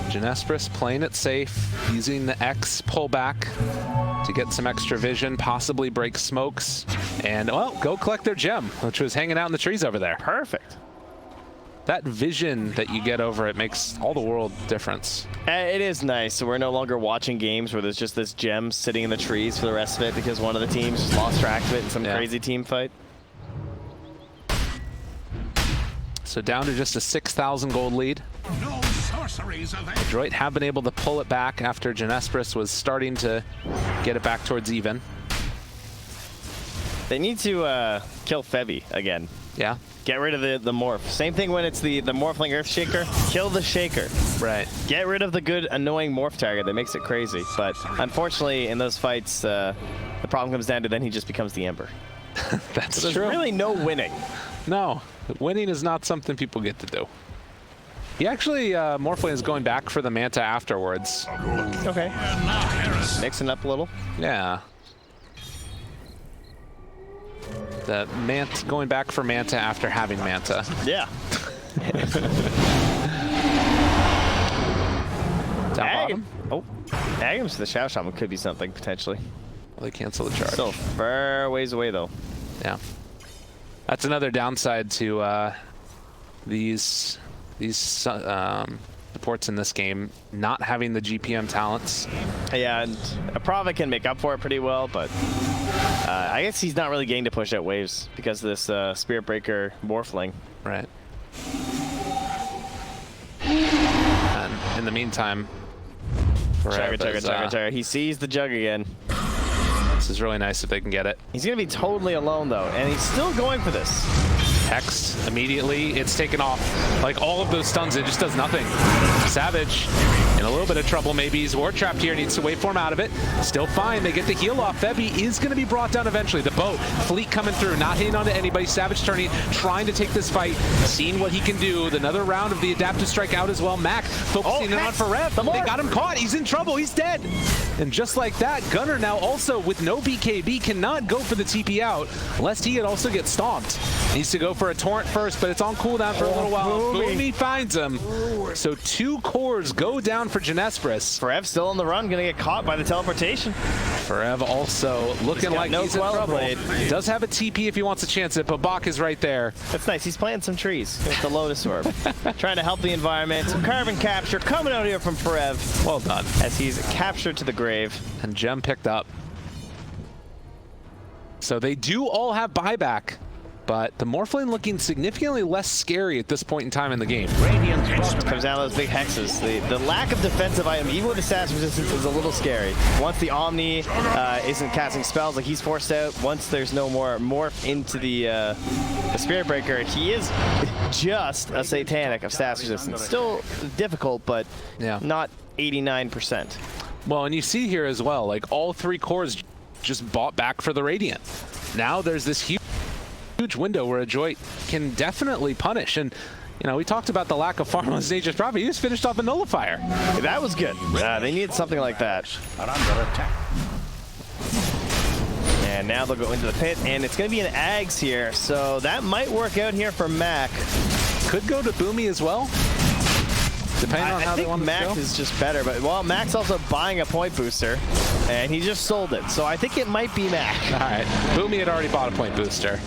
Jinesbrus playing it safe, using the X pullback to get some extra vision, possibly break smokes, and, well, go collect their gem, which was hanging out in the trees over there. Perfect. That vision that you get over it makes all the world difference. It is nice. So we're no longer watching games where there's just this gem sitting in the trees for the rest of it because one of the teams just lost track of it in some crazy team fight. So down to just a 6,000 gold lead. No sorceries avail. Adroit have been able to pull it back after Jinesbrus was starting to get it back towards even. They need to kill Febby again. Yeah. Get rid of the morph. Same thing when it's the Morphling Earth Shaker. Kill the Shaker. Right. Get rid of the good, annoying morph target that makes it crazy. But unfortunately, in those fights, the problem comes down to then he just becomes the Ember. That's There's true. really no winning. No, winning is not something people get to do. He actually, Morphling is going back for the Manta afterwards. Okay. Mixing up a little. Yeah. The Manta, going back for Manta after having Manta. Yeah. Down bottom. Oh, Agams to the Shadow Shaman could be something potentially. Well, they cancel the charge. Still far ways away though. Yeah. That's another downside to these supports in this game, not having the GPM talents. Yeah, and a Prophet can make up for it pretty well, but I guess he's not really getting to push out waves because of this Spirit Breaker Morphling. Right. And in the meantime, Chugga. He sees the jug again. this is really nice if they can get it. He's going to be totally alone, though, and he's still going for this. Hex immediately, it's taken off. Like all of those stuns, it just does nothing. Savage in a little bit of trouble maybe. He's ward trapped here, needs to wait for him out of it. Still fine, they get the heal off. Febby is going to be brought down eventually. The boat, fleet coming through, not hitting onto anybody. Savage turning, trying to take this fight, seeing what he can do. Another round of the adaptive strike out as well. Mac focusing in on Forev. They got him caught, he's in trouble, he's dead. And just like that, Gunner now also with no BKB cannot go for the TP out, lest he also get stomped. Needs to go for a torrent first, but it's on cooldown for a little while. Boomy finds him. So 2 cores go down for Jinesbrus. Forev still on the run, gonna get caught by the teleportation. Forev also looking like he's in trouble. He does have a TP if he wants to chance it, but Bach is right there. That's nice, he's planting some trees with the Lotus Orb. Trying to help the environment. Some carbon capture coming out here from Forev. Well done. As he's captured to the grave. And Gem picked up. So they do all have buyback, but the Morphling looking significantly less scary at this point in time in the game. Comes down to those big hexes. The lack of defensive item, even with the stats resistance, is a little scary. Once the Omni isn't casting spells, like he's forced out, once there's no more morph into the Spirit Breaker, he is just a Satanic of stats resistance. Still difficult, but not 89%. Well, and you see here as well, like all 3 cores just bought back for the Radiant. Now there's this huge window where Adroit can definitely punish. And, you know, we talked about the lack of farm on Nature's Prophet. He just finished off a Nullifier. That was good. They needed something like that. Are under attack. And now they'll go into the pit, and it's going to be an Ags here, so that might work out here for Mac. Could go to Boomy as well, depending on how they want to go. I think Mac is just better, but well, Mac's also buying a point booster, and he just sold it, so I think it might be Mac. All right, Boomy had already bought a point booster.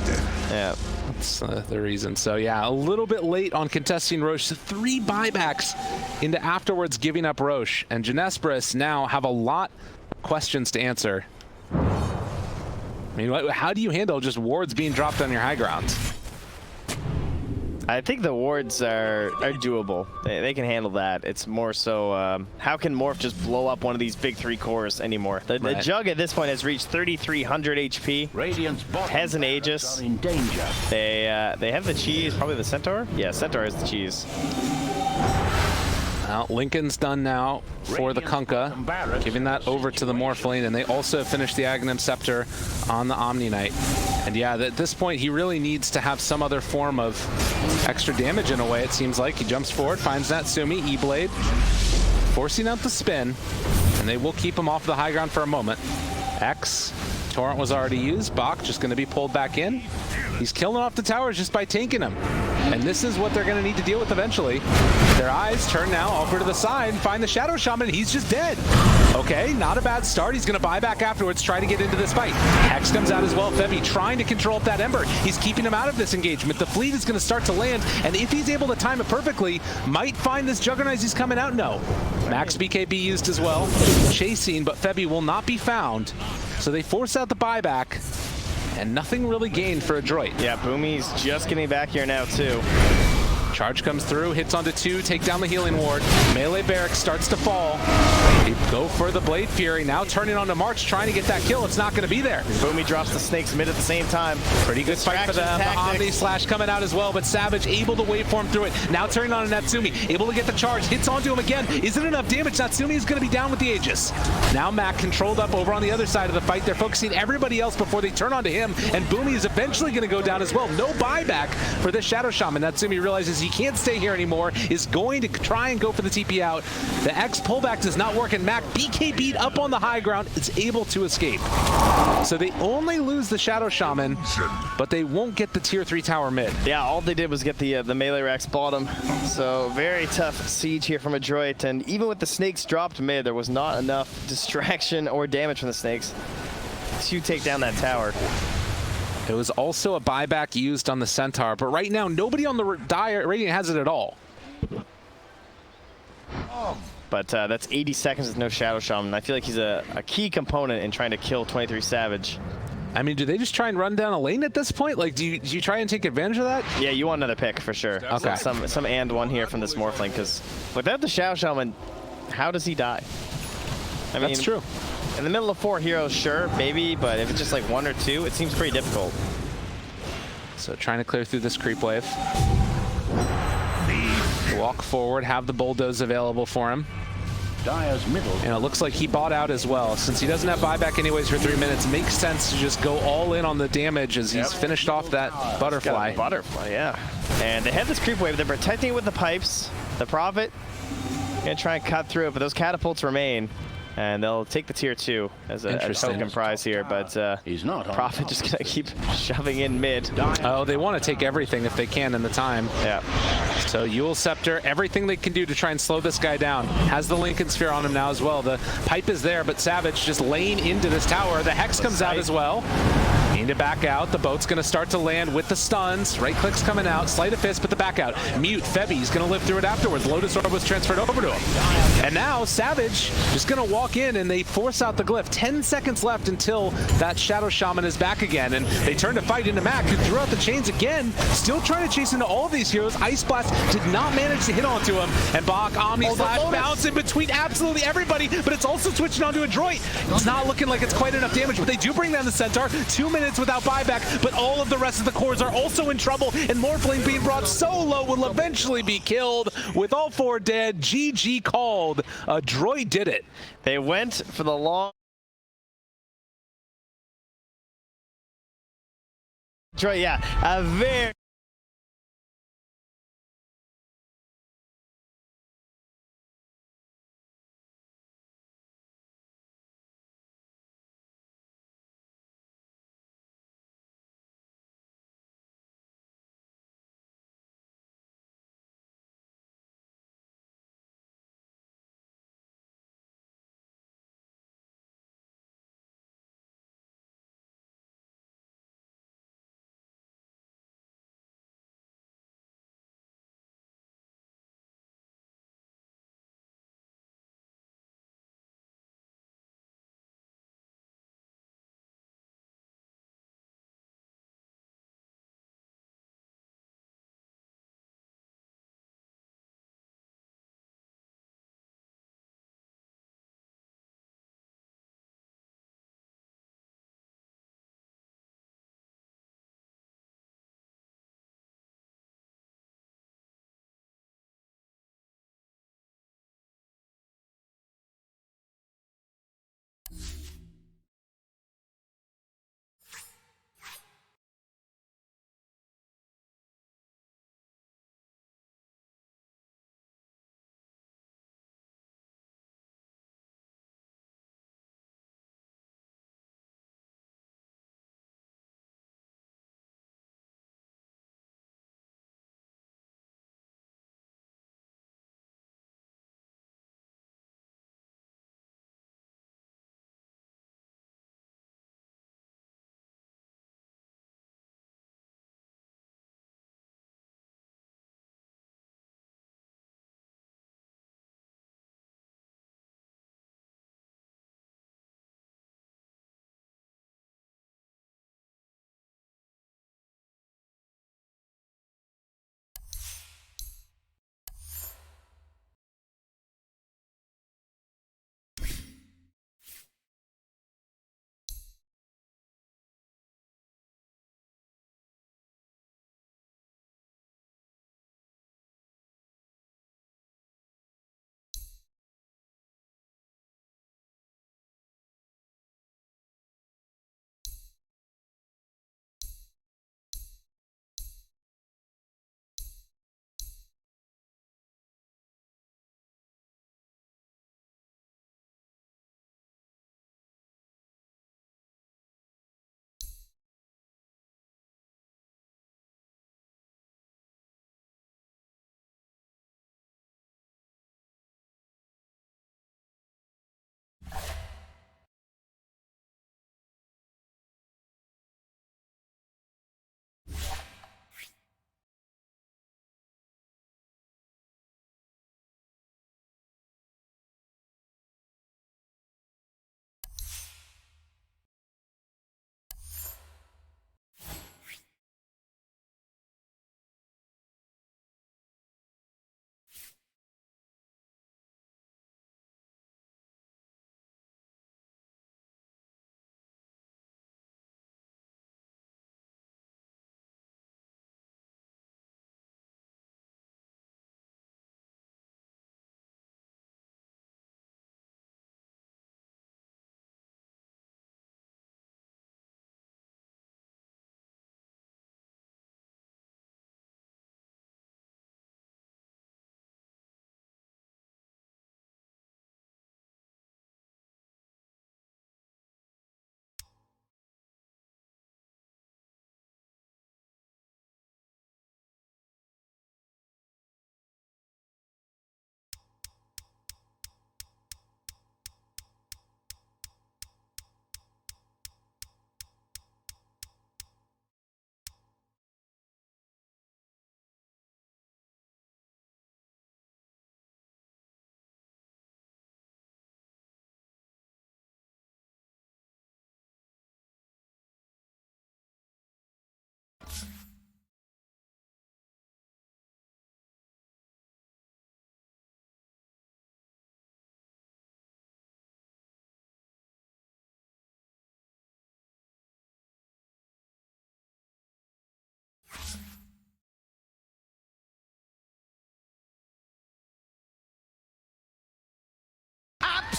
Yeah. That's the reason. So yeah, a little bit late on contesting Roche. 3 buybacks into afterwards giving up Roche. And Jinesbrus now have a lot of questions to answer. I mean, how do you handle just wards being dropped on your high ground? I think the wards are doable. They can handle that. It's more so, how can Morph just blow up one of these big 3 cores anymore? The Jug at this point has reached 3,300 HP. Radiant's bottom Has an barracks Aegis. are in danger. They have the cheese, probably the Centaur? Yeah, Centaur has the cheese. Well, Lincoln's done now for the Kunkka, giving that over to the Morphling, and they also finished the Aghanim Scepter on the Omni Knight. And yeah, at this point, he really needs to have some other form of extra damage in a way, it seems like. He jumps forward, finds Natsumi, E-Blade, forcing out the spin, and they will keep him off the high ground for a moment. X. Torrent was already used. Bach just going to be pulled back in. He's killing off the towers just by tanking them. And this is what they're going to need to deal with eventually. Their eyes turn now over to the side and find the Shadow Shaman. He's just dead. Okay, not a bad start. He's going to buy back afterwards, try to get into this fight. Hex comes out as well. Febby trying to control up that Ember. He's keeping him out of this engagement. The fleet is going to start to land, and if he's able to time it perfectly, might find this Juggernaut as he's coming out. No. Max BKB used as well. Chasing, but Febby will not be found. So they force out the buyback, and nothing really gained for Adroit. Yeah, Boomy's just getting back here now, too. Charge comes through, hits onto 2, take down the healing ward. Melee Barracks starts to fall. They go for the Blade Fury, now turning onto March, trying to get that kill. It's not going to be there. Boomy drops the snakes mid at the same time. Pretty good fight for them. The Omni Slash coming out as well, but Savage able to waveform through it. Now turning on Natsumi, able to get the charge, hits onto him again. Isn't enough damage. Natsumi is going to be down with the Aegis. Now Mac controlled up over on the other side of the fight. They're focusing everybody else before they turn onto him, and Boomy is eventually going to go down as well. No buyback for this Shadow Shaman. Natsumi realizes he can't stay here anymore, is going to try and go for the TP out. The X pullback does not work, and Mac BKB'd up on the high ground is able to escape. So they only lose the Shadow Shaman, but they won't get the tier 3 tower mid. Yeah, all they did was get the melee racks bottom. So very tough siege here from Adroit, and even with the snakes dropped mid, there was not enough distraction or damage from the snakes to take down that tower. It was also a buyback used on the Centaur, but right now nobody on the Radiant has it at all. But that's 80 seconds with no Shadow Shaman. I feel like he's a key component in trying to kill 23 Savage. I mean, do they just try and run down a lane at this point? Like, do you try and take advantage of that? Yeah, you want another pick for sure. Okay. Some and one here from this Morphling, because without the Shadow Shaman, how does he die? I mean, that's true. In the middle of 4 heroes, sure, maybe, but if it's just like 1 or 2, it seems pretty difficult. So trying to clear through this creep wave. Walk forward, have the bulldoze available for him. Dyer's middle. And it looks like he bought out as well. Since he doesn't have buyback anyways for 3 minutes, it makes sense to just go all in on the damage as he's finished off that butterfly. Butterfly, yeah. And they have this creep wave. They're protecting it with the pipes. The Prophet gonna try and cut through it, but those catapults remain. And they'll take the tier 2 as a token prize here, but He's not Prophet just gonna keep shoving in mid. Oh, they want to take everything if they can in the time. Yeah. So Yule Scepter, everything they can do to try and slow this guy down. Has the Lincoln Sphere on him now as well. The pipe is there, but Savage just laying into this tower. The Hex comes out as well. Need to back out. The boat's going to start to land with the stuns. Right click's coming out. Sleight of fist, but the back out. Mute. Febby's going to live through it afterwards. Lotus Orb was transferred over to him. And now Savage just going to walk in and they force out the glyph. 10 seconds left until that Shadow Shaman is back again. And they turn to fight into Mac, who threw out the chains again. Still trying to chase into all of these heroes. Ice Blast did not manage to hit onto him. And Bach, Omni Slash, bounce in between absolutely everybody, but it's also switching onto Adroit. It's not looking like it's quite enough damage, but they do bring down the Centaur. 2 minutes without buyback, but all of the rest of the cores are also in trouble, and Morphling being brought so low will eventually be killed. With all 4 dead, GG called. Adroit did it. They went for the long... Adroit, yeah, a very...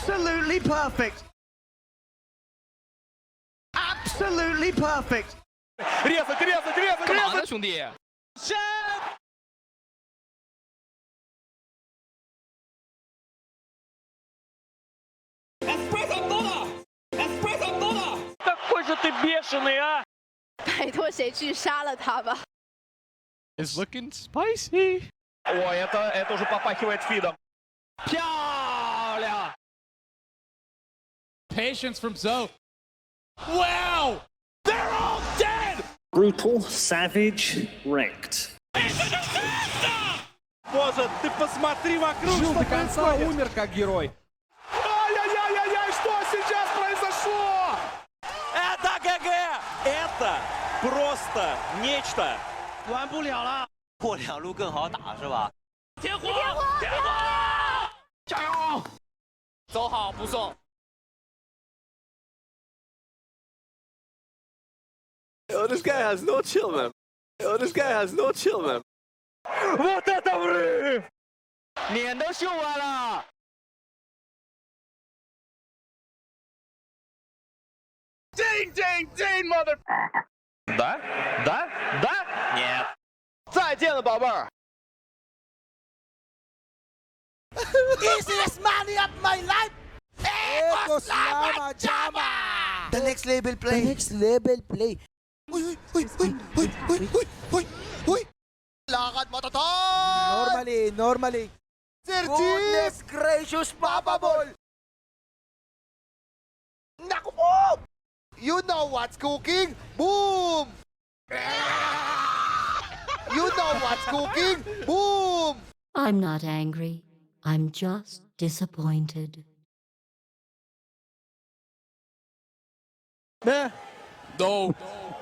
Absolutely perfect. Absolutely perfect. 干嘛呢，兄弟？ 拜托，谁去杀了他吧？ It's looking spicy. О, это уже попахивает фидом. 漂亮! Patience from Zoe. Wow! They're all dead! Brutal, savage, wrecked. Боже, ты посмотри вокруг, Жил что до конца, происходит. умер как герой. Ай-яй-яй-яй-яй, что сейчас произошло? Это ГГ! Это просто нечто. 玩不了了。过两路更好打是吧？天火！天火！加油！走好，不送。 Yo, this guy has no chill, man. Yo, this guy has no chill, man. Вот это взрыв! 脸都秀完了。Ding, mother. Да? Да? Да? Нет. 再见了，宝贝儿。Easiest money of my life. Ecos Lama Jama. The next level play. The next level play. Uy, uy, uy, uy, uy, uy, uy, uy. Lakad matatan. Normally. Goodness gracious, Papa Ball. Naku po! You know what's cooking? Boom! You know what's cooking? Boom! I'm not angry. I'm just disappointed. No! No!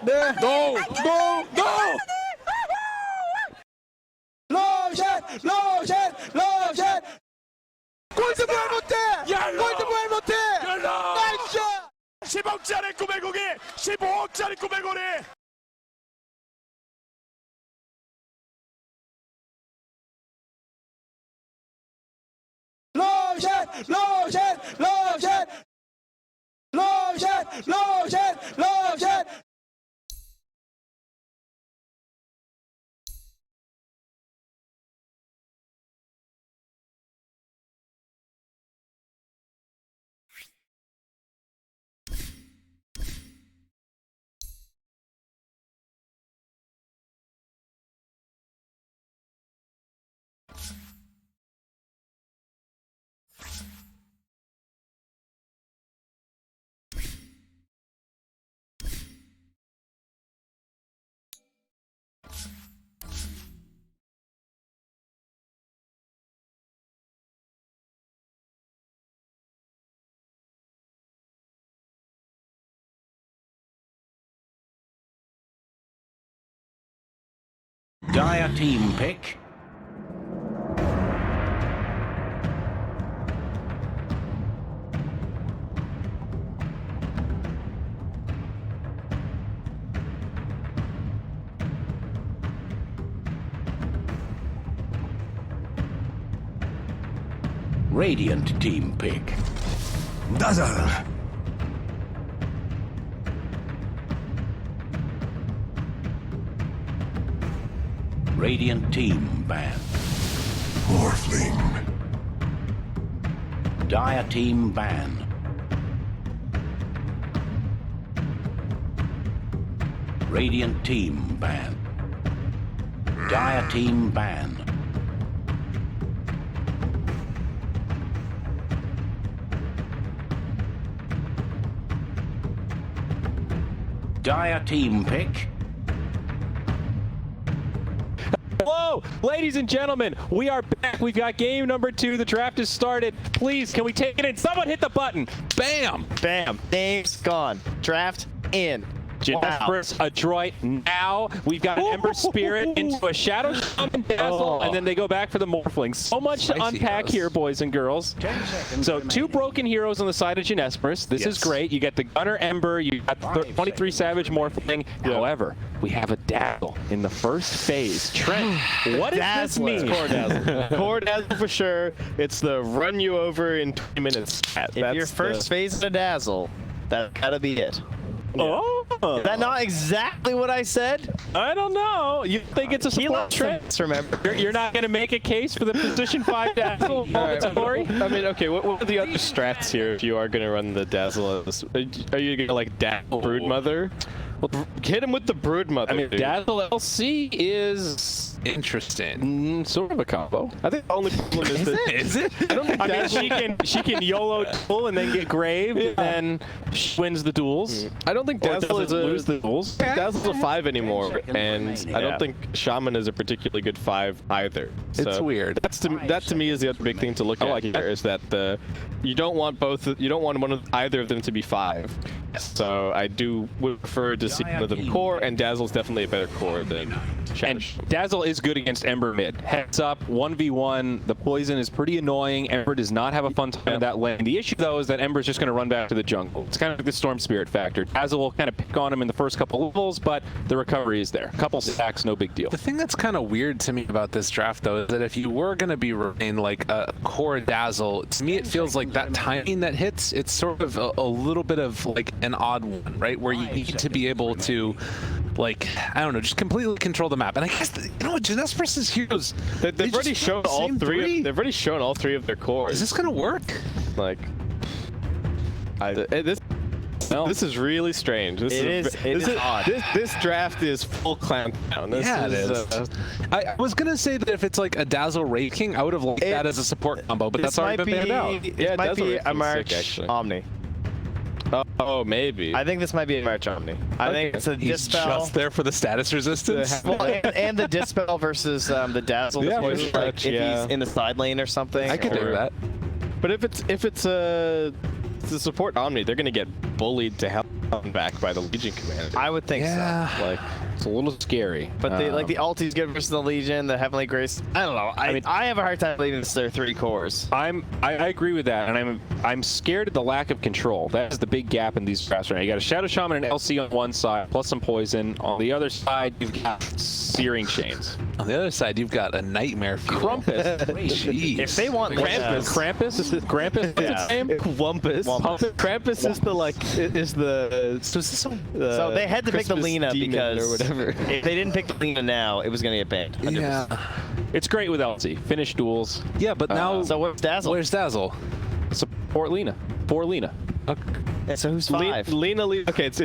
No! No! Lotion! Lotion! Lotion! 골드 볼못해! 골드 볼못해! 나이스! 10억짜리 꿈의 고기! 15억짜리 꿈의 고리! Lotion! Lotion! Lotion! Lotion! Lotion! Lotion! Dire team pick. Radiant team pick. Dazzle! Radiant team ban. Morphling. Dire team ban. Radiant team ban. Dire team ban. Dire team pick. Whoa! Ladies and gentlemen, we are back. We've got game number 2. The draft has started. Please, can we take it in? Someone hit the button. Bam! Bam. Name's gone. Draft in. Jinesbrus, Adroit. Now we've got an Ember Spirit into a Shadow Shaman Dazzle, and then they go back for the Morphling. So much to unpack here, boys and girls. So 2 broken heroes on the side of Jinesbrus. This is great. You get the Gunner Ember, you got the 23 Savage Morphling. However, we have a Dazzle in the first phase. Trent, what does this mean? Core Dazzle. Core Dazzle for sure. It's the run you over in 20 minutes. If your first phase is a Dazzle, that's gotta be it. Oh, is that not exactly what I said? I don't know. You think it's a support Trent? Remember, You're not going to make a case for the position 5 Dazzle mandatory? I mean, okay, what are the other strats here if you are going to run the Dazzle? Are you going to like Dazzle Broodmother? Well, hit him with the Broodmother. I mean, Dazzle LC is interesting. Sort of a combo. I think the only problem is that Is it? I don't think she can YOLO duel and then get graved, and then she wins the duels. I don't think Dazzle is lose the duels. Dazzle's a 5 anymore, and I don't think Shaman is a particularly good 5 either. So It's weird. that to me is the other big thing to look at here is that you don't want either of them to be 5. So I would prefer to see one of them core, and Dazzle's definitely a better core than Shadow. And Dazzle is good against Ember mid. Heads up, 1v1, the poison is pretty annoying. Ember does not have a fun time in that lane. The issue, though, is that Ember's just going to run back to the jungle. It's kind of like the Storm Spirit factor. Dazzle will kind of pick on him in the first couple levels, but the recovery is there. A couple stacks, no big deal. The thing that's kind of weird to me about this draft, though, is that if you were going to be running like a core Dazzle, to me it feels like that timing that hits, it's sort of a little bit of like an odd one, right? Where you need to be able to, like, I don't know, just completely control the map. And I guess, you know what, Jinesbrus' heroes, they've already shown all three. They've already shown all 3 of their cores. Is this going to work? Like, this is really strange. This is odd. This draft is full clampdown. It is. I was going to say that if it's like a Dazzle Wraith King, I would have liked that as a support combo, but that's already been banned out. It might be a March Omni. Oh, maybe. I think this might be a March Omni. I think it's a He's Dispel. just there for the status resistance. Well, and the Dispel versus the Dazzle. Yeah, if he's in the side lane or something. I could do that. But if it's a support Omni, they're gonna get bullied to hell back by the Legion commander. I would think so. Like, it's a little scary. But the ulti's good versus the Legion, the Heavenly Grace. I don't know. I mean, I have a hard time believing it's their 3 cores. I agree with that, and I'm scared of the lack of control. That's the big gap in these drafts right now. You got a Shadow Shaman and LC on one side, plus some poison. On the other side, you've got Searing Chains. On the other side, you've got a Nightmare Fuel. Krampus. Jeez. If they want Krampus is its name? Krampus is the so they had to pick the Lena because or whatever. If they didn't pick the Lena now, it was going to get banned. 100%. Yeah. It's great with LC. Finish duels. Yeah, but now... So where's Dazzle? Where's Dazzle? Support Lena. For Lena. Yeah, so who's 5? Lena. Okay, it's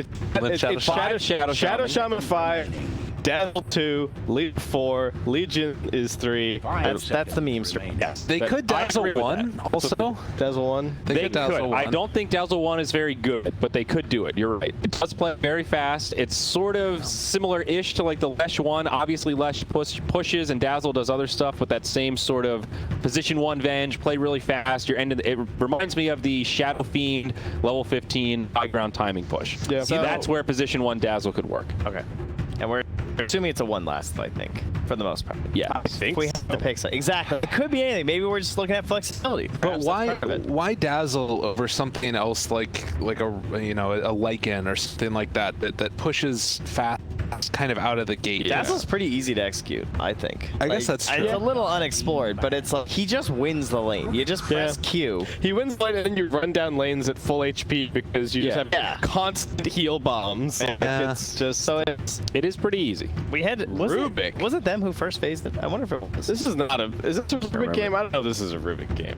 Shadow Shaman 5. Dazzle 2, Legion 4, Legion is 3. That's the meme stream. Yes. They could Dazzle 1 also. Dazzle 1? They could. Dazzle 1. I don't think Dazzle 1 is very good, but they could do it. You're right. It does play very fast. It's sort of similar-ish to like the Lesh 1. Obviously, Lesh pushes and Dazzle does other stuff with that same sort of position 1 Venge, play really fast. It reminds me of the Shadow Fiend level 15 high ground timing push. Yeah. So that's where position 1 Dazzle could work. Okay. And we're assuming it's a 1 last, I think, for the most part. Yeah, I think we have to pick something. Exactly. It could be anything. Maybe we're just looking at flexibility. But why Dazzle over something else like a Lycan or something like that pushes fast kind of out of the gate? Dazzle's pretty easy to execute, I think. I guess that's true. It's a little unexplored, but it's like he just wins the lane. You just press Q. He wins the lane and then you run down lanes at full HP because you just have constant heal bombs. Yeah. It's just it is pretty easy. We had Rubik. Was it them who first phased it? I wonder if it was. This is not a. Is this a Rubik game? I don't know if this is a Rubik game.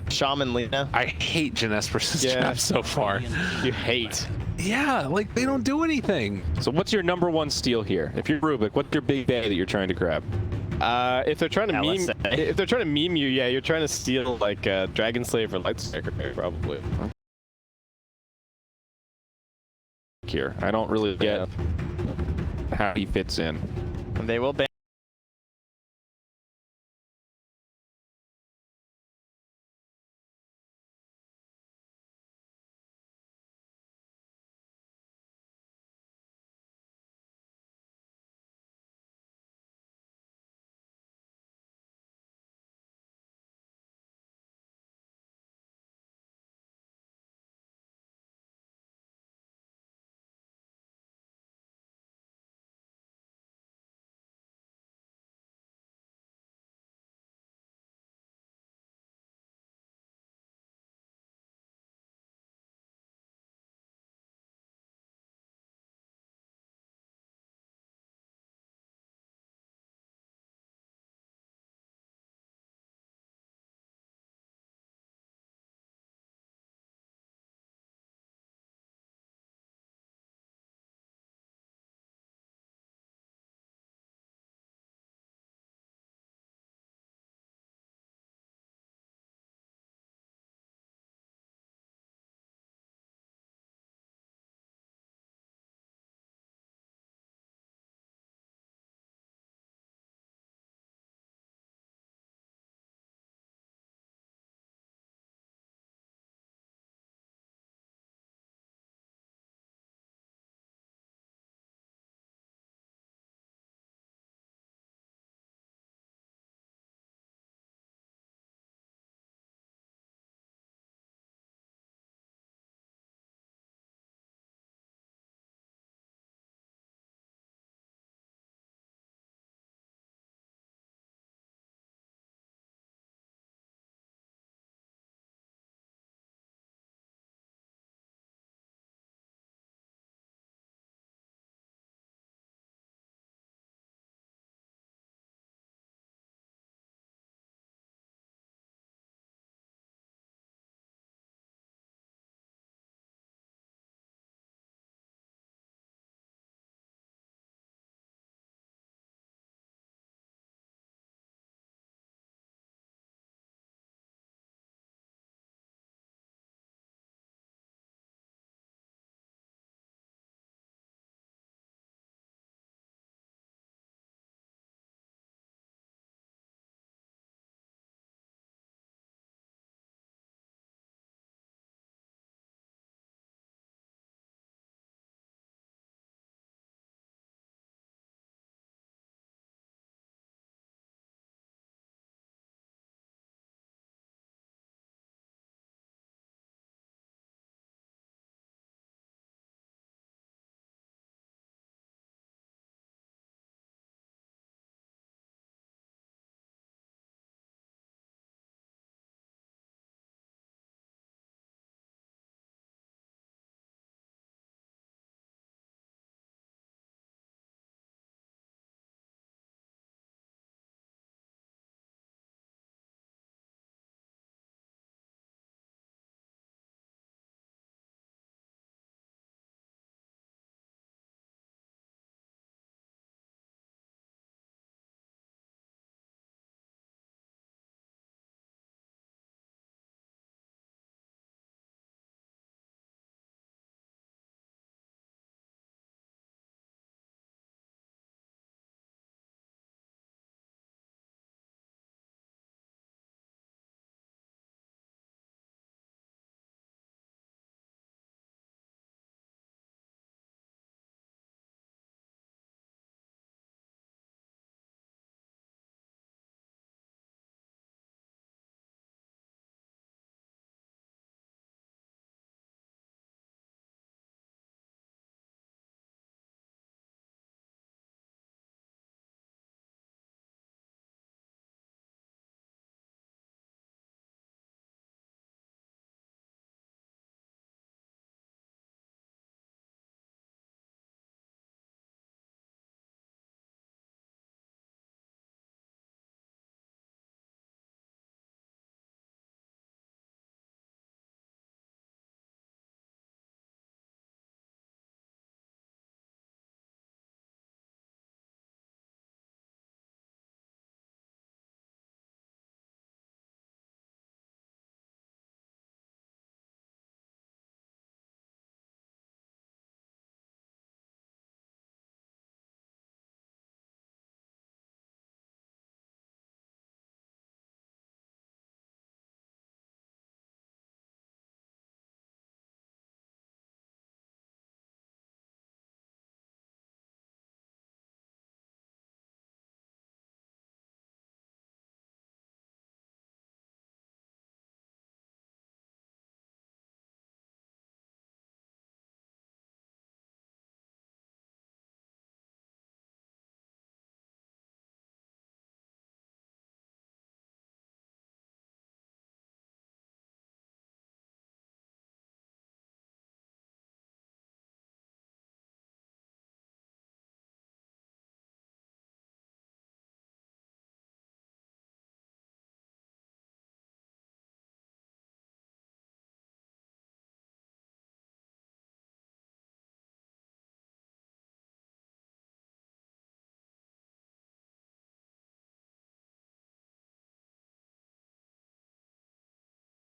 Shaman Lena. I hate Jinesbrus' draft so far. You hate. Yeah, like they don't do anything. So what's your number 1 steal here? If you're Rubik, what's your big bay that you're trying to grab? If they're trying to meme you, yeah, you're trying to steal like Dragon Slave or Lightstriker, probably. Here, I don't really get how he fits in. They will ban